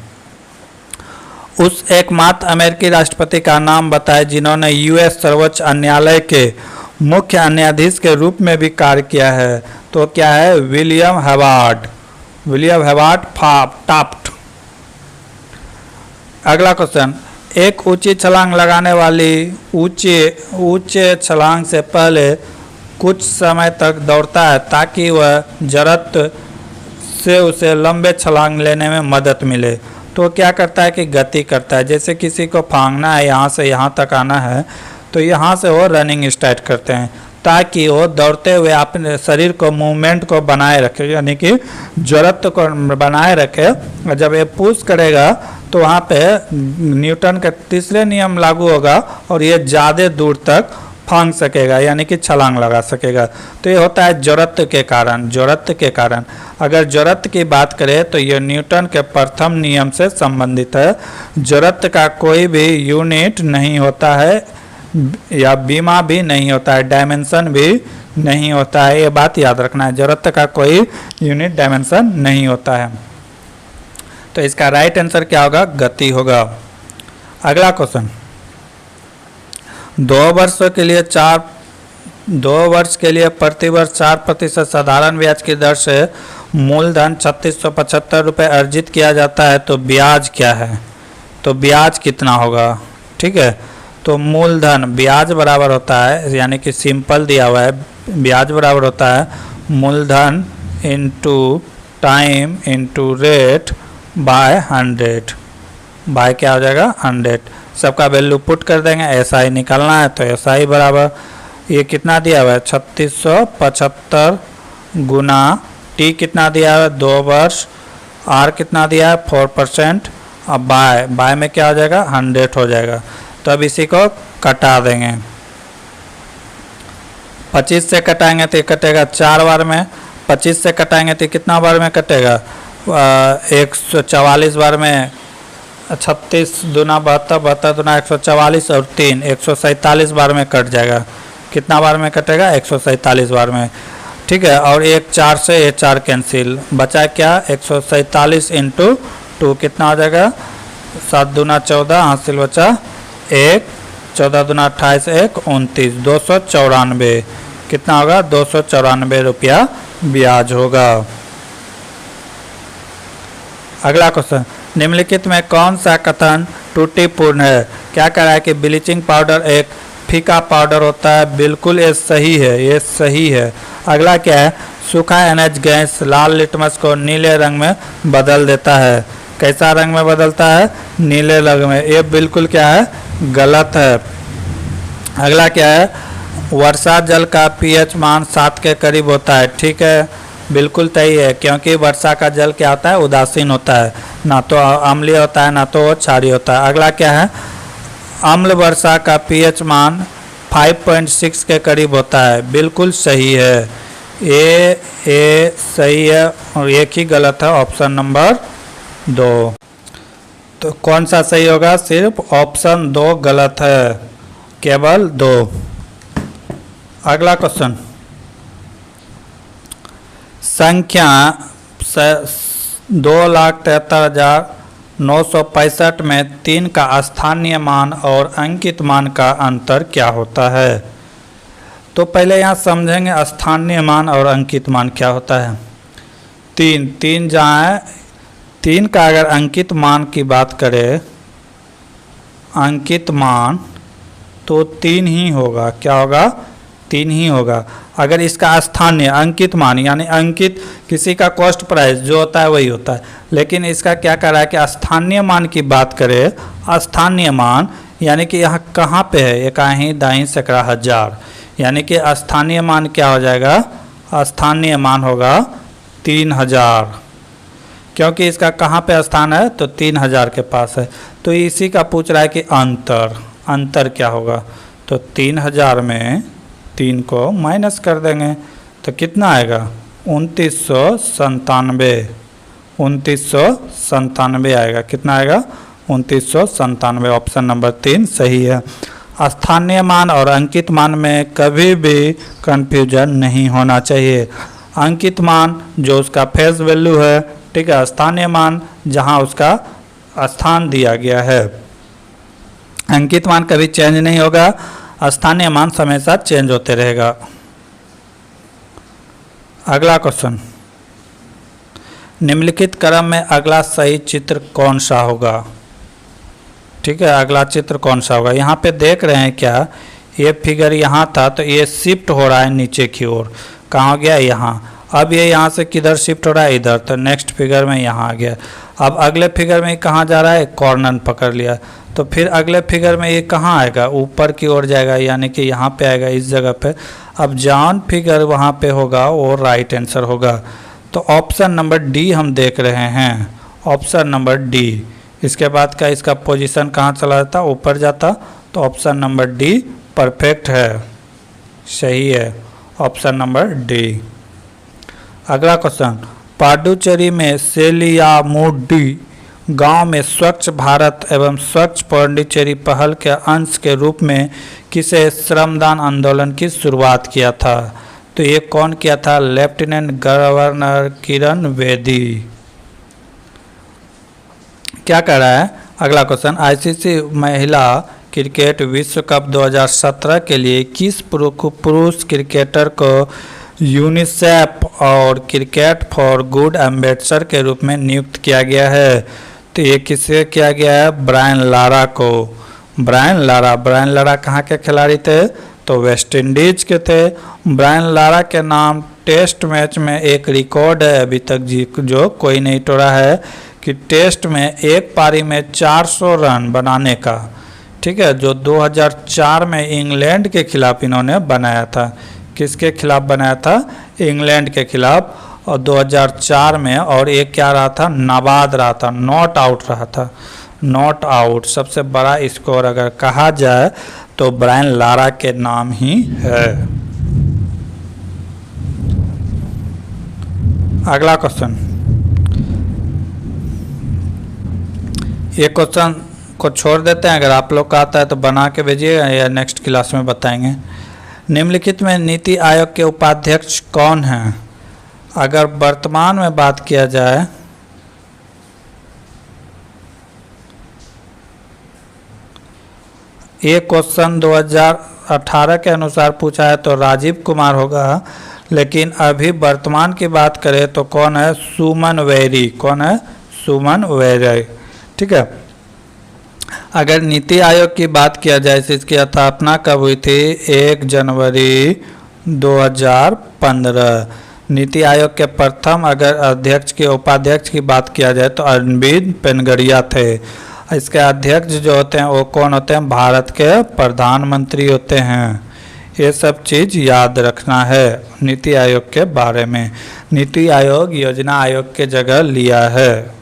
उस एकमात्र अमेरिकी राष्ट्रपति का नाम बताएं जिन्होंने यूएस सर्वोच्च न्यायालय के मुख्य न्यायाधीश के रूप में भी कार्य किया है। तो क्या है? William Hayward Taft. अगला क्वेश्चन, एक ऊंची छलांग लगाने वाली ऊंचे छलांग से पहले कुछ समय तक दौड़ता है ताकि वह जड़त्व से उसे लंबे छलांग लेने में मदद मिले। तो क्या करता है कि गति करता है। जैसे किसी को फांगना है, यहाँ से यहाँ तक आना है, तो यहाँ से वो रनिंग स्टार्ट करते हैं ताकि वो दौड़ते हुए अपने शरीर को मूवमेंट को बनाए रखे, यानी कि जड़त्व को बनाए रखे। और जब ये पुश करेगा तो वहाँ पे न्यूटन का तीसरे नियम लागू होगा और ये ज़्यादा दूर तक फांग सकेगा यानी कि छलांग लगा सकेगा। तो ये होता है जड़त्व के कारण। जड़त्व के कारण अगर जड़त्व की बात करें तो ये न्यूटन के प्रथम नियम से संबंधित है। जड़त्व का कोई भी यूनिट नहीं होता है या बीमा भी नहीं होता है, डायमेंशन भी नहीं होता है, ये बात याद रखना है। जड़त्व का कोई यूनिट डायमेंशन नहीं होता है। तो इसका राइट आंसर क्या होगा? गति होगा। अगला क्वेश्चन, 2 वर्ष के लिए प्रतिवर्ष 4% साधारण ब्याज की दर से मूलधन 3675 रुपये अर्जित किया जाता है, तो ब्याज क्या है? तो ब्याज कितना होगा? ठीक है, तो मूलधन ब्याज बराबर होता है, यानी कि सिंपल दिया हुआ है, ब्याज बराबर होता है मूलधन into time into rate by 100। By क्या हो जाएगा? 100। सबका वैल्यू पुट कर देंगे, ऐसा ही निकालना है। तो ऐसा ही बराबर ये कितना दिया हुआ है? 3675 गुना टी कितना दिया है? 2 वर्ष। आर कितना दिया है? 4%। अब बाय में क्या हो जाएगा? 100 हो जाएगा। तो अब इसी को कटा देंगे। 25 से कटाएंगे तो ये कटेगा 4 बार में। 25 से कटाएंगे तो कितना बार में कटेगा? 144 बार में। 36 दूना 72, 72 दूना 144 और 3 147 बार में कट जाएगा। कितना बार में कटेगा? 147 बार में। ठीक है, और एक 4 से ये 4 कैंसिल, बचा क्या? 147 इंटू 2 कितना हो जाएगा? 7 दूना 14, हासिल बचा 1, 14 दूना 28, 1 29, 294। कितना होगा? 294 रुपया ब्याज होगा। अगला क्वेश्चन, निम्नलिखित में कौन सा कथन त्रुटिपूर्ण है? क्या कह रहा है कि ब्लीचिंग पाउडर एक फीका पाउडर होता है। बिल्कुल ये सही है, ये सही है। अगला क्या है? सूखा NH गैस लाल लिटमस को नीले रंग में बदल देता है। कैसा रंग में बदलता है? नीले रंग में। ये बिल्कुल क्या है? गलत है। अगला क्या है? वर्षा जल का pH मान 7 के करीब होता है। ठीक है, बिल्कुल सही है, क्योंकि वर्षा का जल क्या होता है? उदासीन होता है, ना तो अम्लीय होता है ना तो क्षारीय होता है। अगला क्या है? अम्ल वर्षा का pH मान 5.6 के करीब होता है। बिल्कुल सही है, ये सही है और एक ही गलत है, ऑप्शन नंबर 2। तो कौन सा सही होगा? सिर्फ ऑप्शन 2 गलत है, केवल 2। अगला क्वेश्चन, संख्या 2,73,965 में 3 का स्थानीय मान और अंकित मान का अंतर क्या होता है? तो पहले यहाँ समझेंगे स्थानीय मान और अंकित मान क्या होता है। 3 जहाँ है, 3 का अगर अंकित मान की बात करें, अंकित मान तो 3 ही होगा। क्या होगा? 3 ही होगा। अगर इसका स्थानीय अंकित मान यानी अंकित किसी का कॉस्ट प्राइस जो होता है वही होता है, लेकिन इसका क्या कर रहा है कि स्थानीय मान की बात करें, स्थानीय मान यानी कि यहाँ कहाँ पे है? इकाई दाई सैकड़ा हजार, यानी कि स्थानीय मान क्या हो जाएगा? स्थानीय मान होगा 3000, क्योंकि इसका कहाँ पे स्थान है? तो 3000 के पास है। तो इसी का पूछ रहा है कि अंतर क्या होगा? तो 3000 में 3 को माइनस कर देंगे तो कितना आएगा? 2997 आएगा। कितना आएगा? 2997। ऑप्शन नंबर 3 सही है। स्थानीय मान और अंकित मान में कभी भी कंफ्यूजन नहीं होना चाहिए। अंकित मान जो उसका फेस वैल्यू है, ठीक है। स्थानीय मान जहां उसका स्थान दिया गया है। अंकित मान कभी चेंज नहीं होगा, स्थानीय मान हमेशा चेंज होते रहेगा। अगला क्वेश्चन, निम्नलिखित क्रम में अगला सही चित्र कौन सा होगा? ठीक है, अगला चित्र कौन सा होगा? यहाँ पे देख रहे हैं क्या, ये फिगर यहाँ था तो ये शिफ्ट हो रहा है नीचे की ओर। कहाँ गया? यहाँ। अब ये यहाँ से किधर शिफ्ट हो रहा है? इधर। तो नेक्स्ट फिगर में यहाँ आ गया। अब अगले फिगर में कहाँ जा रहा है? कॉर्नर पकड़ लिया। तो फिर अगले फिगर में ये कहाँ आएगा? ऊपर की ओर जाएगा, यानी कि यहाँ पे आएगा, इस जगह पे। अब जॉन फिगर वहाँ पे होगा वो राइट आंसर होगा। तो ऑप्शन नंबर डी हम देख रहे हैं, ऑप्शन नंबर डी। इसके बाद का इसका पोजीशन कहाँ चला जाता? ऊपर जाता। तो ऑप्शन नंबर डी परफेक्ट है। सही है, ऑप्शन नंबर डी। अगला क्वेश्चन, पांडुचेरी में सेलियामुडी गांव में स्वच्छ भारत एवं स्वच्छ पांडुचेरी पहल के अंश के रूप में किसे श्रमदान आंदोलन की शुरुआत किया था? तो ये कौन किया था? Lieutenant governor Kiran Bedi. क्या कह रहा है अगला क्वेश्चन, आईसीसी महिला क्रिकेट विश्व कप 2017 के लिए किस पुरुष क्रिकेटर को यूनिसेफ और क्रिकेट फॉर गुड एम्बेसडर के रूप में नियुक्त किया गया है? तो ये किसे किया गया है? ब्रायन लारा को। ब्रायन लारा कहाँ के खिलाड़ी थे? तो वेस्ट इंडीज के थे। ब्रायन लारा के नाम टेस्ट मैच में एक रिकॉर्ड है अभी तक जो कोई नहीं तोड़ा है कि टेस्ट में एक पारी में 400 रन बनाने का, ठीक है, जो 2004 में इंग्लैंड के खिलाफ इन्होंने बनाया था। किसके खिलाफ बनाया था? इंग्लैंड के खिलाफ, और 2004 में। और ये क्या रहा था? नाबाद रहा था, नॉट आउट रहा था, नॉट आउट। सबसे बड़ा स्कोर अगर कहा जाए तो ब्रायन लारा के नाम ही है। अगला क्वेश्चन, ये क्वेश्चन को छोड़ देते हैं, अगर आप लोग का आता है तो बना के भेजिएगा या नेक्स्ट क्लास में बताएंगे। निम्नलिखित में नीति आयोग के उपाध्यक्ष कौन हैं? अगर वर्तमान में बात किया जाए ये क्वेश्चन 2018 के अनुसार पूछा है तो राजीव कुमार होगा, लेकिन अभी वर्तमान की बात करें तो कौन है? सुमन वैरी। कौन है? सुमन वैरी, ठीक है। अगर नीति आयोग की बात किया जाए तो इसकी स्थापना कब हुई थी? 1 जनवरी 2015। नीति आयोग के प्रथम अगर अध्यक्ष की उपाध्यक्ष की बात किया जाए तो अरविंद पेनगड़िया थे। इसके अध्यक्ष जो होते हैं वो कौन होते हैं? भारत के प्रधानमंत्री होते हैं। ये सब चीज़ याद रखना है नीति आयोग के बारे में। नीति आयोग योजना आयोग के जगह लिया है।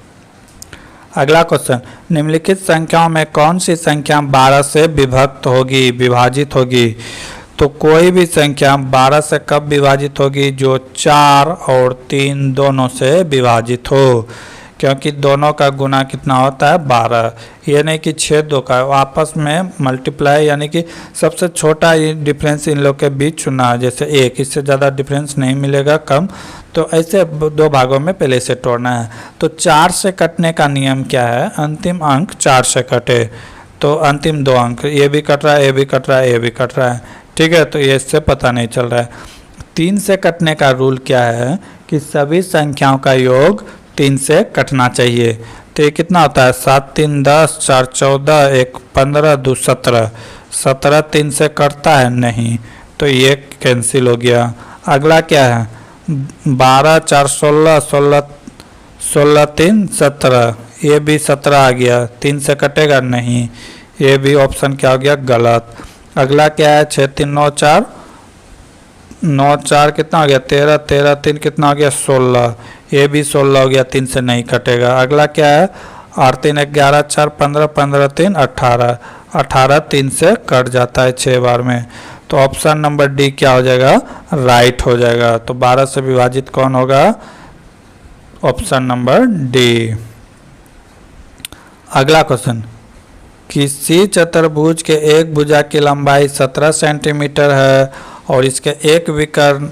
अगला क्वेश्चन, निम्नलिखित संख्याओं में कौन सी संख्या 12 से विभाजित होगी? तो कोई भी संख्या 12 से कब विभाजित होगी? जो 4 और 3 दोनों से विभाजित हो, क्योंकि दोनों का गुना कितना होता है? 12। ये नहीं कि 6 2 का, आपस में मल्टीप्लाई, यानी कि सबसे छोटा ये डिफरेंस इन लोग के बीच चुना, जैसे 1, इससे ज़्यादा डिफरेंस नहीं मिलेगा, कम। तो ऐसे 2 भागों में पहले से तोड़ना है। तो 4 से कटने का नियम क्या है? अंतिम अंक 4 से कटे तो अंतिम 2 अंक, ये भी कट रहा है, ये भी कट रहा है, ये भी कट रहा है, ठीक है। तो ये इससे पता नहीं चल रहा है। 3 से कटने का रूल क्या है कि सभी संख्याओं का योग 3 से कटना चाहिए। तो ये कितना होता है? 7 3 10, 4 14, 1 15, 2 17। 17 3 से कटता है नहीं, तो ये कैंसिल हो गया। अगला क्या है? 12 4 16, 16 3 17, ये भी 17 आ गया, 3 से कटेगा नहीं, ये भी ऑप्शन क्या हो गया? गलत। अगला क्या है? 6 3 9 4, 9 4 कितना हो गया? 13, 13 3 कितना हो गया? 16, ये भी 16 हो गया, 3 से नहीं कटेगा। अगला क्या है? 8 3 11 4 15, 15 3 18, 18 3 से कट जाता है 6 बार में। तो ऑप्शन नंबर डी क्या हो जाएगा? राइट हो जाएगा। तो 12 से विभाजित कौन होगा? Option number D. अगला क्वेश्चन, किसी चतुर्भुज के एक भुजा की लंबाई 17 सेंटीमीटर है और इसके एक विकर्ण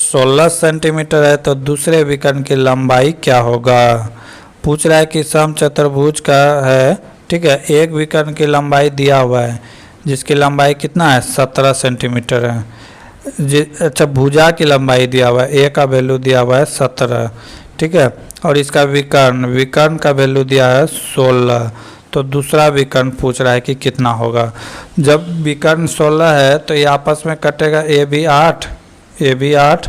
16 सेंटीमीटर है, तो दूसरे विकर्ण की लंबाई क्या होगा? पूछ रहा है कि सम चतुर्भुज का है, ठीक है। एक विकर्ण की लंबाई दिया हुआ है जिसकी लंबाई कितना है? 17 सेंटीमीटर है। अच्छा, भुजा की लंबाई दिया हुआ है, ए का वैल्यू दिया हुआ है 17, ठीक है। और इसका विकर्ण का वैल्यू दिया है 16। तो दूसरा विकर्ण पूछ रहा है कि कितना होगा। जब विकर्ण 16 है तो ये आपस में कटेगा, ए भी 8, ए भी 8,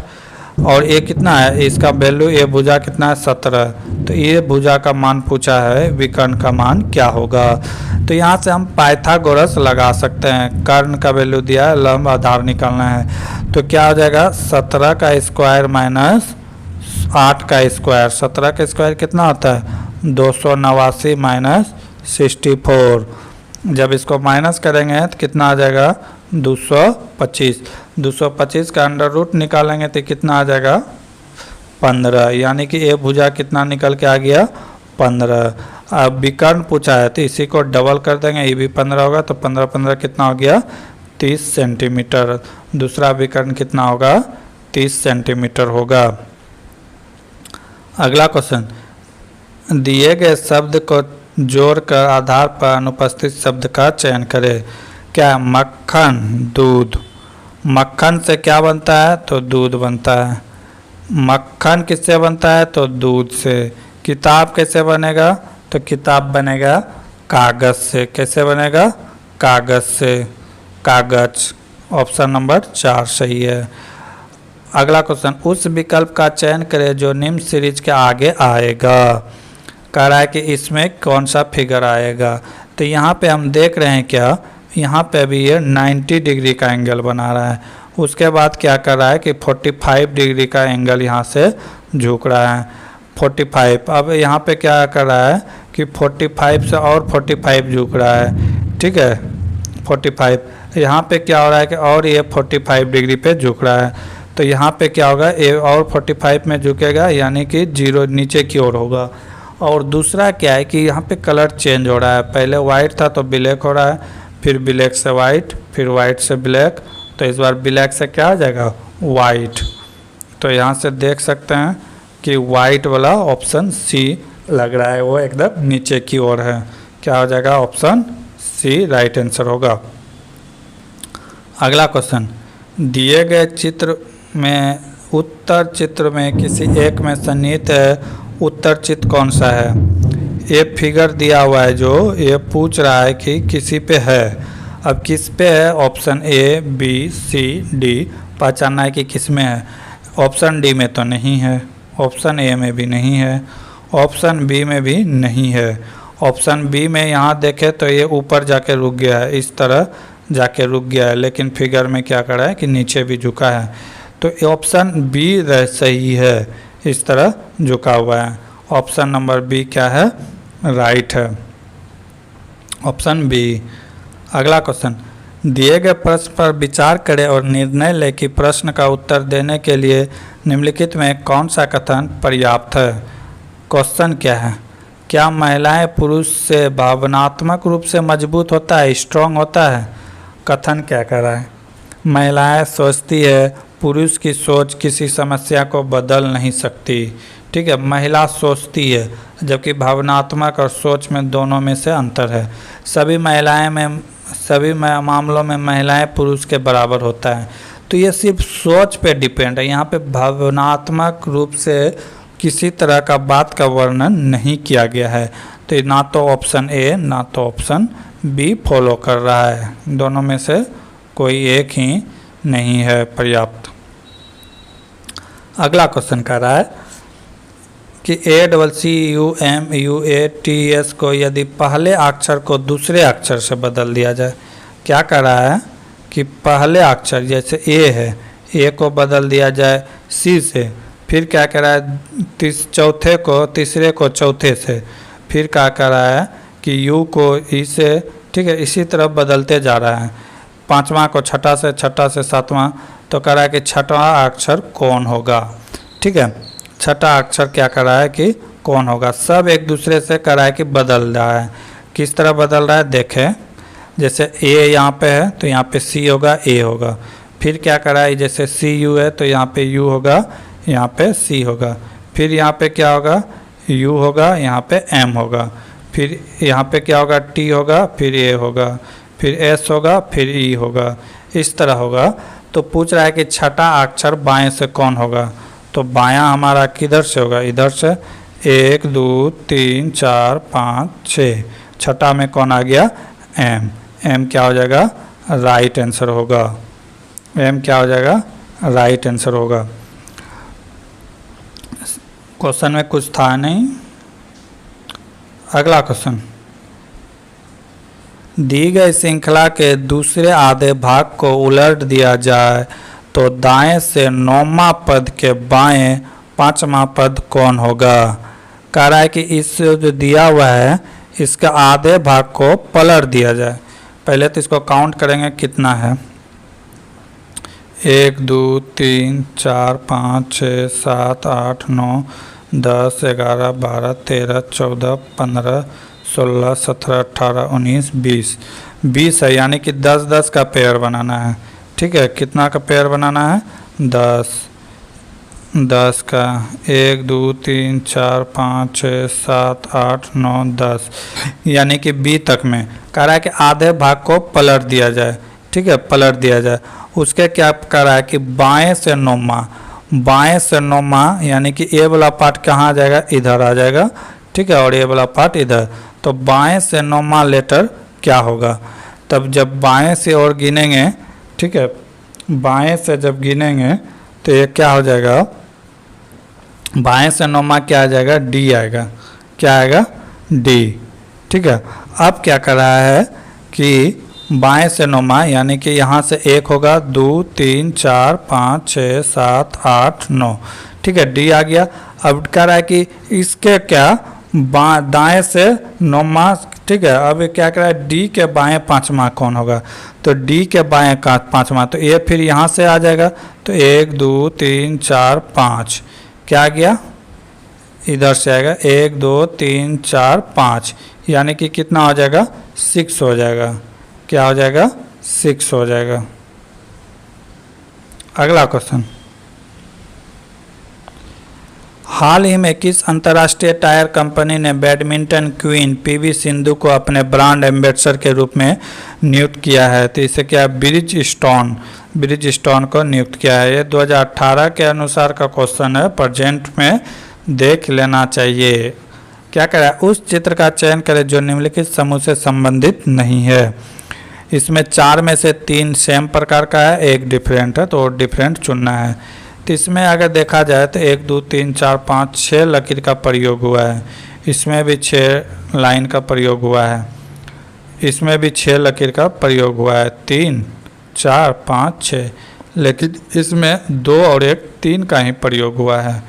और ये कितना है? इसका वैल्यू, ये भुजा कितना है? 17। तो ये भुजा का मान पूछा है, विकर्ण का मान क्या होगा? तो यहाँ से हम पाइथागोरस लगा सकते हैं। कर्ण का वैल्यू दिया है, लंब आधार निकालना है, तो क्या हो जाएगा? 17 का स्क्वायर माइनस 8 का स्क्वायर। 17 का स्क्वायर कितना होता है? 289 माइनस 64। जब इसको माइनस करेंगे तो कितना आ जाएगा? 225। 225 का अंडर रूट निकालेंगे तो कितना आ जाएगा 15, यानी कि ए भुजा कितना निकल के आ गया 15। अब विकर्ण पूछा है तो इसी को डबल कर देंगे, ये भी 15 होगा तो 15 15 कितना हो गया 30 सेंटीमीटर। दूसरा विकर्ण कितना होगा 30 सेंटीमीटर होगा। अगला क्वेश्चन, दिए गए शब्द को जोड़कर आधार पर अनुपस्थित शब्द का चयन करें। क्या मक्खन दूध, मक्खन से क्या बनता है तो दूध बनता है। मक्खन किससे बनता है तो दूध से। किताब कैसे बनेगा तो किताब बनेगा कागज़ से। कैसे बनेगा कागज़ से, कागज। ऑप्शन नंबर 4 सही है। अगला क्वेश्चन, उस विकल्प का चयन करें जो निम्न सीरीज के आगे आएगा। कह रहा है कि इसमें कौन सा फिगर आएगा। तो यहाँ पे हम देख रहे हैं क्या, यहाँ पे अभी ये 90 डिग्री का एंगल बना रहा है। उसके बाद क्या कर रहा है कि 45 डिग्री का एंगल यहाँ से झुक रहा है 45। अब यहाँ पे क्या कर रहा है कि 45 से और 45 झुक रहा है, ठीक है 45। यहाँ पे क्या हो रहा है कि और ये 45 डिग्री पे झुक रहा है। तो यहाँ पे क्या होगा, ये और 45 में झुकेगा यानी कि 0 नीचे की ओर होगा। और दूसरा क्या है कि यहाँ पे कलर चेंज हो रहा है, पहले वाइट था तो ब्लैक हो रहा है, फिर ब्लैक से वाइट, फिर वाइट से ब्लैक, तो इस बार ब्लैक से क्या आ जाएगा वाइट। तो यहाँ से देख सकते हैं कि वाइट वाला ऑप्शन सी लग रहा है, वो एकदम नीचे की ओर है। क्या हो जाएगा ऑप्शन सी राइट आंसर होगा। अगला क्वेश्चन, दिए गए चित्र में उत्तर चित्र में किसी एक में सन्निहित है उत्तर चित्र कौन सा है। ये फिगर दिया हुआ है जो ये पूछ रहा है कि किसी पे है। अब किस पे है, option A B C D पहचानना है कि किस में है। ऑप्शन डी में तो नहीं है, ऑप्शन ए में भी नहीं है, ऑप्शन बी में भी नहीं है। ऑप्शन बी में यहाँ देखें तो ये ऊपर जाके रुक गया है, इस तरह जाके रुक गया है, लेकिन फिगर में क्या कर रहा है कि नीचे भी झुका है। तो ऑप्शन बी सही है, इस तरह झुका हुआ है। ऑप्शन नंबर बी क्या है राइट है, ऑप्शन बी। अगला क्वेश्चन, दिए गए प्रश्न पर विचार करें और निर्णय लें कि प्रश्न का उत्तर देने के लिए निम्नलिखित में कौन सा कथन पर्याप्त है। क्वेश्चन क्या है, क्या महिलाएं पुरुष से भावनात्मक रूप से मजबूत होता है, स्ट्रांग होता है। कथन क्या कर रहा है, महिलाएं सोचती है पुरुष की सोच किसी समस्या को बदल नहीं सकती, ठीक है। महिला सोचती है, जबकि भावनात्मक और सोच में दोनों में से अंतर है। सभी मामलों में महिलाएं पुरुष के बराबर होता है। तो ये सिर्फ सोच पे डिपेंड है, यहाँ पे भावनात्मक रूप से किसी तरह का बात का वर्णन नहीं किया गया है। तो ना तो ऑप्शन ए ना तो ऑप्शन बी फॉलो कर रहा है, दोनों में से कोई एक ही नहीं है पर्याप्त। अगला क्वेश्चन कर रहा है कि ACCUMUATS को यदि पहले अक्षर को दूसरे अक्षर से बदल दिया जाए। क्या कर रहा है कि पहले अक्षर जैसे ए है, ए को बदल दिया जाए सी से, फिर क्या कर रहा है चौथे को तीसरे को चौथे से, फिर क्या कर रहा है कि यू को ई से, ठीक है, इसी तरह बदलते जा रहा है। पांचवा को छठा से सातवां, तो कह रहा है कि छठवां अक्षर कौन होगा, ठीक है। छठा अक्षर क्या कर रहा है कि कौन होगा। सब एक दूसरे से कर रहा है कि बदल रहा है। किस तरह बदल रहा है देखें, जैसे ए यहाँ पे है तो यहाँ पे सी होगा, ए होगा। फिर क्या कर रहा है, जैसे सी यू है तो यहाँ पे यू होगा, यहाँ पे सी होगा। फिर यहाँ पे क्या होगा, यू होगा, यहाँ पे एम होगा। फिर यहाँ पे क्या होगा, टी होगा, फिर ए होगा, फिर एस होगा, फिर ई होगा, इस तरह होगा। तो पूछ रहा है कि छठा अक्षर बाएं से कौन होगा। तो बायां हमारा किधर से होगा, इधर से 1 2 3 4 5 6, छठा में कौन आ गया एम। एम क्या हो जाएगा राइट आंसर होगा, एम क्या हो जाएगा राइट आंसर होगा। क्वेश्चन में कुछ था नहीं। अगला क्वेश्चन, दी गई श्रृंखला के दूसरे आधे भाग को उलट दिया जाए तो दाएं से 9वां पद के बाएं 5वां पद कौन होगा। कह रहा है कि इस जो दिया हुआ है इसका आधे भाग को पलट दिया जाए। पहले तो इसको काउंट करेंगे कितना है, 1 2 3 4 5 6 7 8 9 10 11 12 13 14 15 16 17 18 19 20 20 है, यानी कि 10 10 का पेयर बनाना है। ठीक है, कितना का पेयर बनाना है? 10 10 का 1 2 3 4 5 6 7 8 9 10, यानी कि बी तक में कह रहा है कि आधे भाग को पलट दिया जाए। ठीक है, पलट दिया जाए। उसके क्या कह रहा है कि बाएं से नौमा, बाएं से नौमा, यानी कि ए वाला पार्ट कहाँ आ जाएगा? इधर आ जाएगा। ठीक है, और ये वाला पार्ट इधर। तो बाएं से नौमा लेटर क्या होगा? तब जब बाएं से और गिनेंगे, ठीक है, बाएं से जब गिनेंगे तो ये क्या हो जाएगा? बाएं से नौमा क्या आ जाएगा? डी आएगा। क्या आएगा? डी। ठीक है, अब क्या कर रहा है कि बाएं से नौमा, यानी कि यहाँ से 1 होगा, 2 3 4 5 6 7 8 9। ठीक है, डी आ गया। अब कह रहा है कि इसके क्या दाएं से नौमा। ठीक है, अब क्या कह रहा है? डी के बाएं पाँचवा कौन होगा? तो डी के बाएं का पाँचवा, तो ये फिर यहाँ से आ जाएगा। तो 1 2 3 4 5 क्या आ गया? इधर से आएगा 1 2 3 4 5, यानी कि कितना हो जाएगा? 6 हो जाएगा। क्या हो जाएगा? 6 हो जाएगा। अगला क्वेश्चन, हाल ही में किस अंतर्राष्ट्रीय टायर कंपनी ने बैडमिंटन क्वीन पीवी सिंधु को अपने ब्रांड एम्बेसडर के रूप में नियुक्त किया है? तो इसे क्या? ब्रिज स्टोन को नियुक्त किया है। ये 2018 के अनुसार का क्वेश्चन है, प्रेजेंट में देख लेना चाहिए। क्या कह रहा है? उस चित्र का चयन करें जो निम्नलिखित समूह से संबंधित नहीं है। इसमें 4 में से 3 सेम प्रकार का है, 1 डिफरेंट है, तो डिफरेंट चुनना है। तो इसमें अगर देखा जाए तो 1 2 3 4 5 6 लकीर का प्रयोग हुआ है। इसमें भी 6 लाइन का प्रयोग हुआ है। इसमें भी 6 लकीर का प्रयोग हुआ है, 3 4 5 6, लेकिन इसमें 2 और 1 3 का ही प्रयोग हुआ है।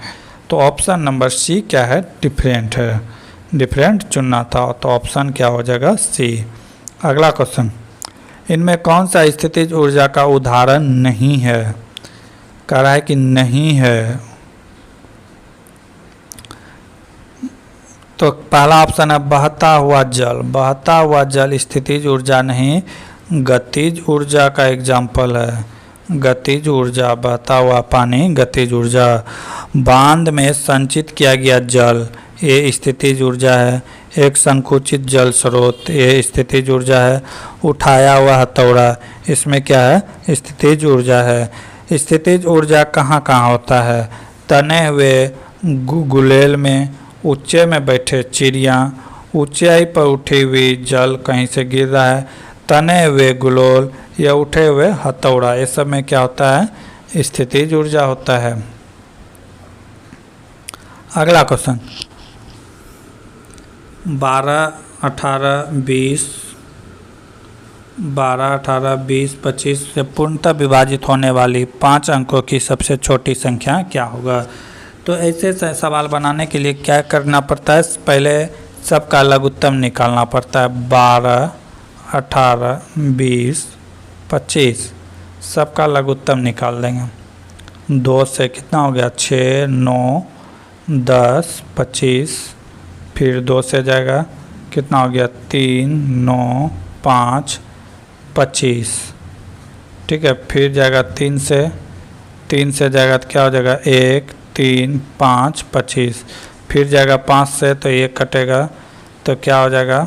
तो ऑप्शन नंबर सी क्या है? डिफरेंट है। डिफरेंट चुनना था, तो ऑप्शन क्या हो जाएगा? सी। अगला क्वेश्चन, इनमें कौन सा स्थितिज ऊर्जा का उदाहरण नहीं है? कह रहा है कि नहीं है। तो पहला ऑप्शन है बहता हुआ जल। बहता हुआ जल स्थितिज ऊर्जा नहीं, गतिज ऊर्जा का एग्जाम्पल है। गतिज ऊर्जा, बहता हुआ पानी गतिज ऊर्जा। बांध में संचित किया गया जल, ये स्थितिज ऊर्जा है। एक संकुचित जल स्रोत, ये स्थितिज ऊर्जा है। उठाया हुआ हथौड़ा, इसमें क्या है? स्थितिज ऊर्जा है। स्थितिज ऊर्जा कहाँ कहाँ होता है? तने हुए गुलेल में, ऊंचे में बैठे चिड़िया, ऊंचाई पर उठी हुई जल कहीं से गिर रहा है, तने हुए गुलोल या उठे हुए हथौड़ा, ये सब में क्या होता है? स्थितिज ऊर्जा होता है। अगला क्वेश्चन, 12 18 20 25 से पूर्णतः विभाजित होने वाली 5 अंकों की सबसे छोटी संख्या क्या होगा? तो ऐसे सवाल बनाने के लिए क्या करना पड़ता है? पहले सबका लघुत्तम निकालना पड़ता है। 12 18 20 25 सबका लघुत्तम निकाल देंगे। 2 से कितना हो गया? 6 9 10 25, फिर 2 से जाएगा कितना हो गया? 3 9 5 25। ठीक है, फिर जाएगा 3 से जाएगा तो क्या हो जाएगा? 1 3 5 25, फिर जाएगा 5 से तो 1 कटेगा तो क्या हो जाएगा?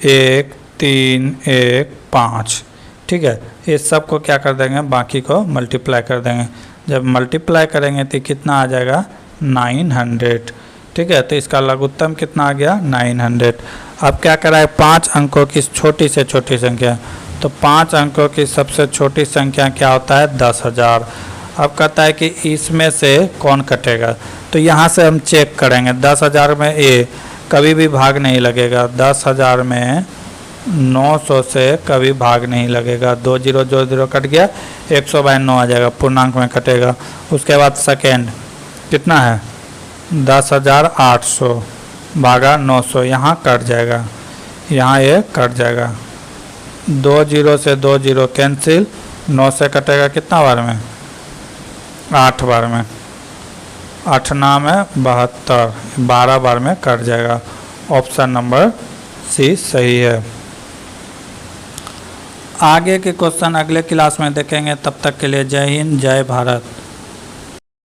1 3 1 5। ठीक है, इस सब को क्या कर देंगे? बाकी को मल्टीप्लाई कर देंगे। जब मल्टीप्लाई करेंगे तो कितना आ जाएगा? 900। ठीक है, तो इसका लघुत्तम कितना आ गया? 900। अब क्या करा है? 5 अंकों की छोटी से छोटी संख्या, तो 5 अंकों की सबसे छोटी संख्या क्या होता है? 10,000। अब कहता है कि इसमें से कौन कटेगा? तो यहाँ से हम चेक करेंगे। 10,000 में ए कभी भी भाग नहीं लगेगा। 10,000 में 900 से कभी भाग नहीं लगेगा। 2 0 जो 0 कट गया, 100/9 आ जाएगा, पूर्णांक में कटेगा। उसके बाद सेकेंड कितना है? 10,800 भागा 900, यहाँ कट जाएगा, यहाँ ये कट जाएगा। 2 0 से 2 0 कैंसिल, 9 से कटेगा कितना बार में? 8 बार में। 8 नाम है 72, 12 बार में कट जाएगा। ऑप्शन नंबर सी सही है। आगे के क्वेश्चन अगले क्लास में देखेंगे। तब तक के लिए जय हिंद, जय भारत।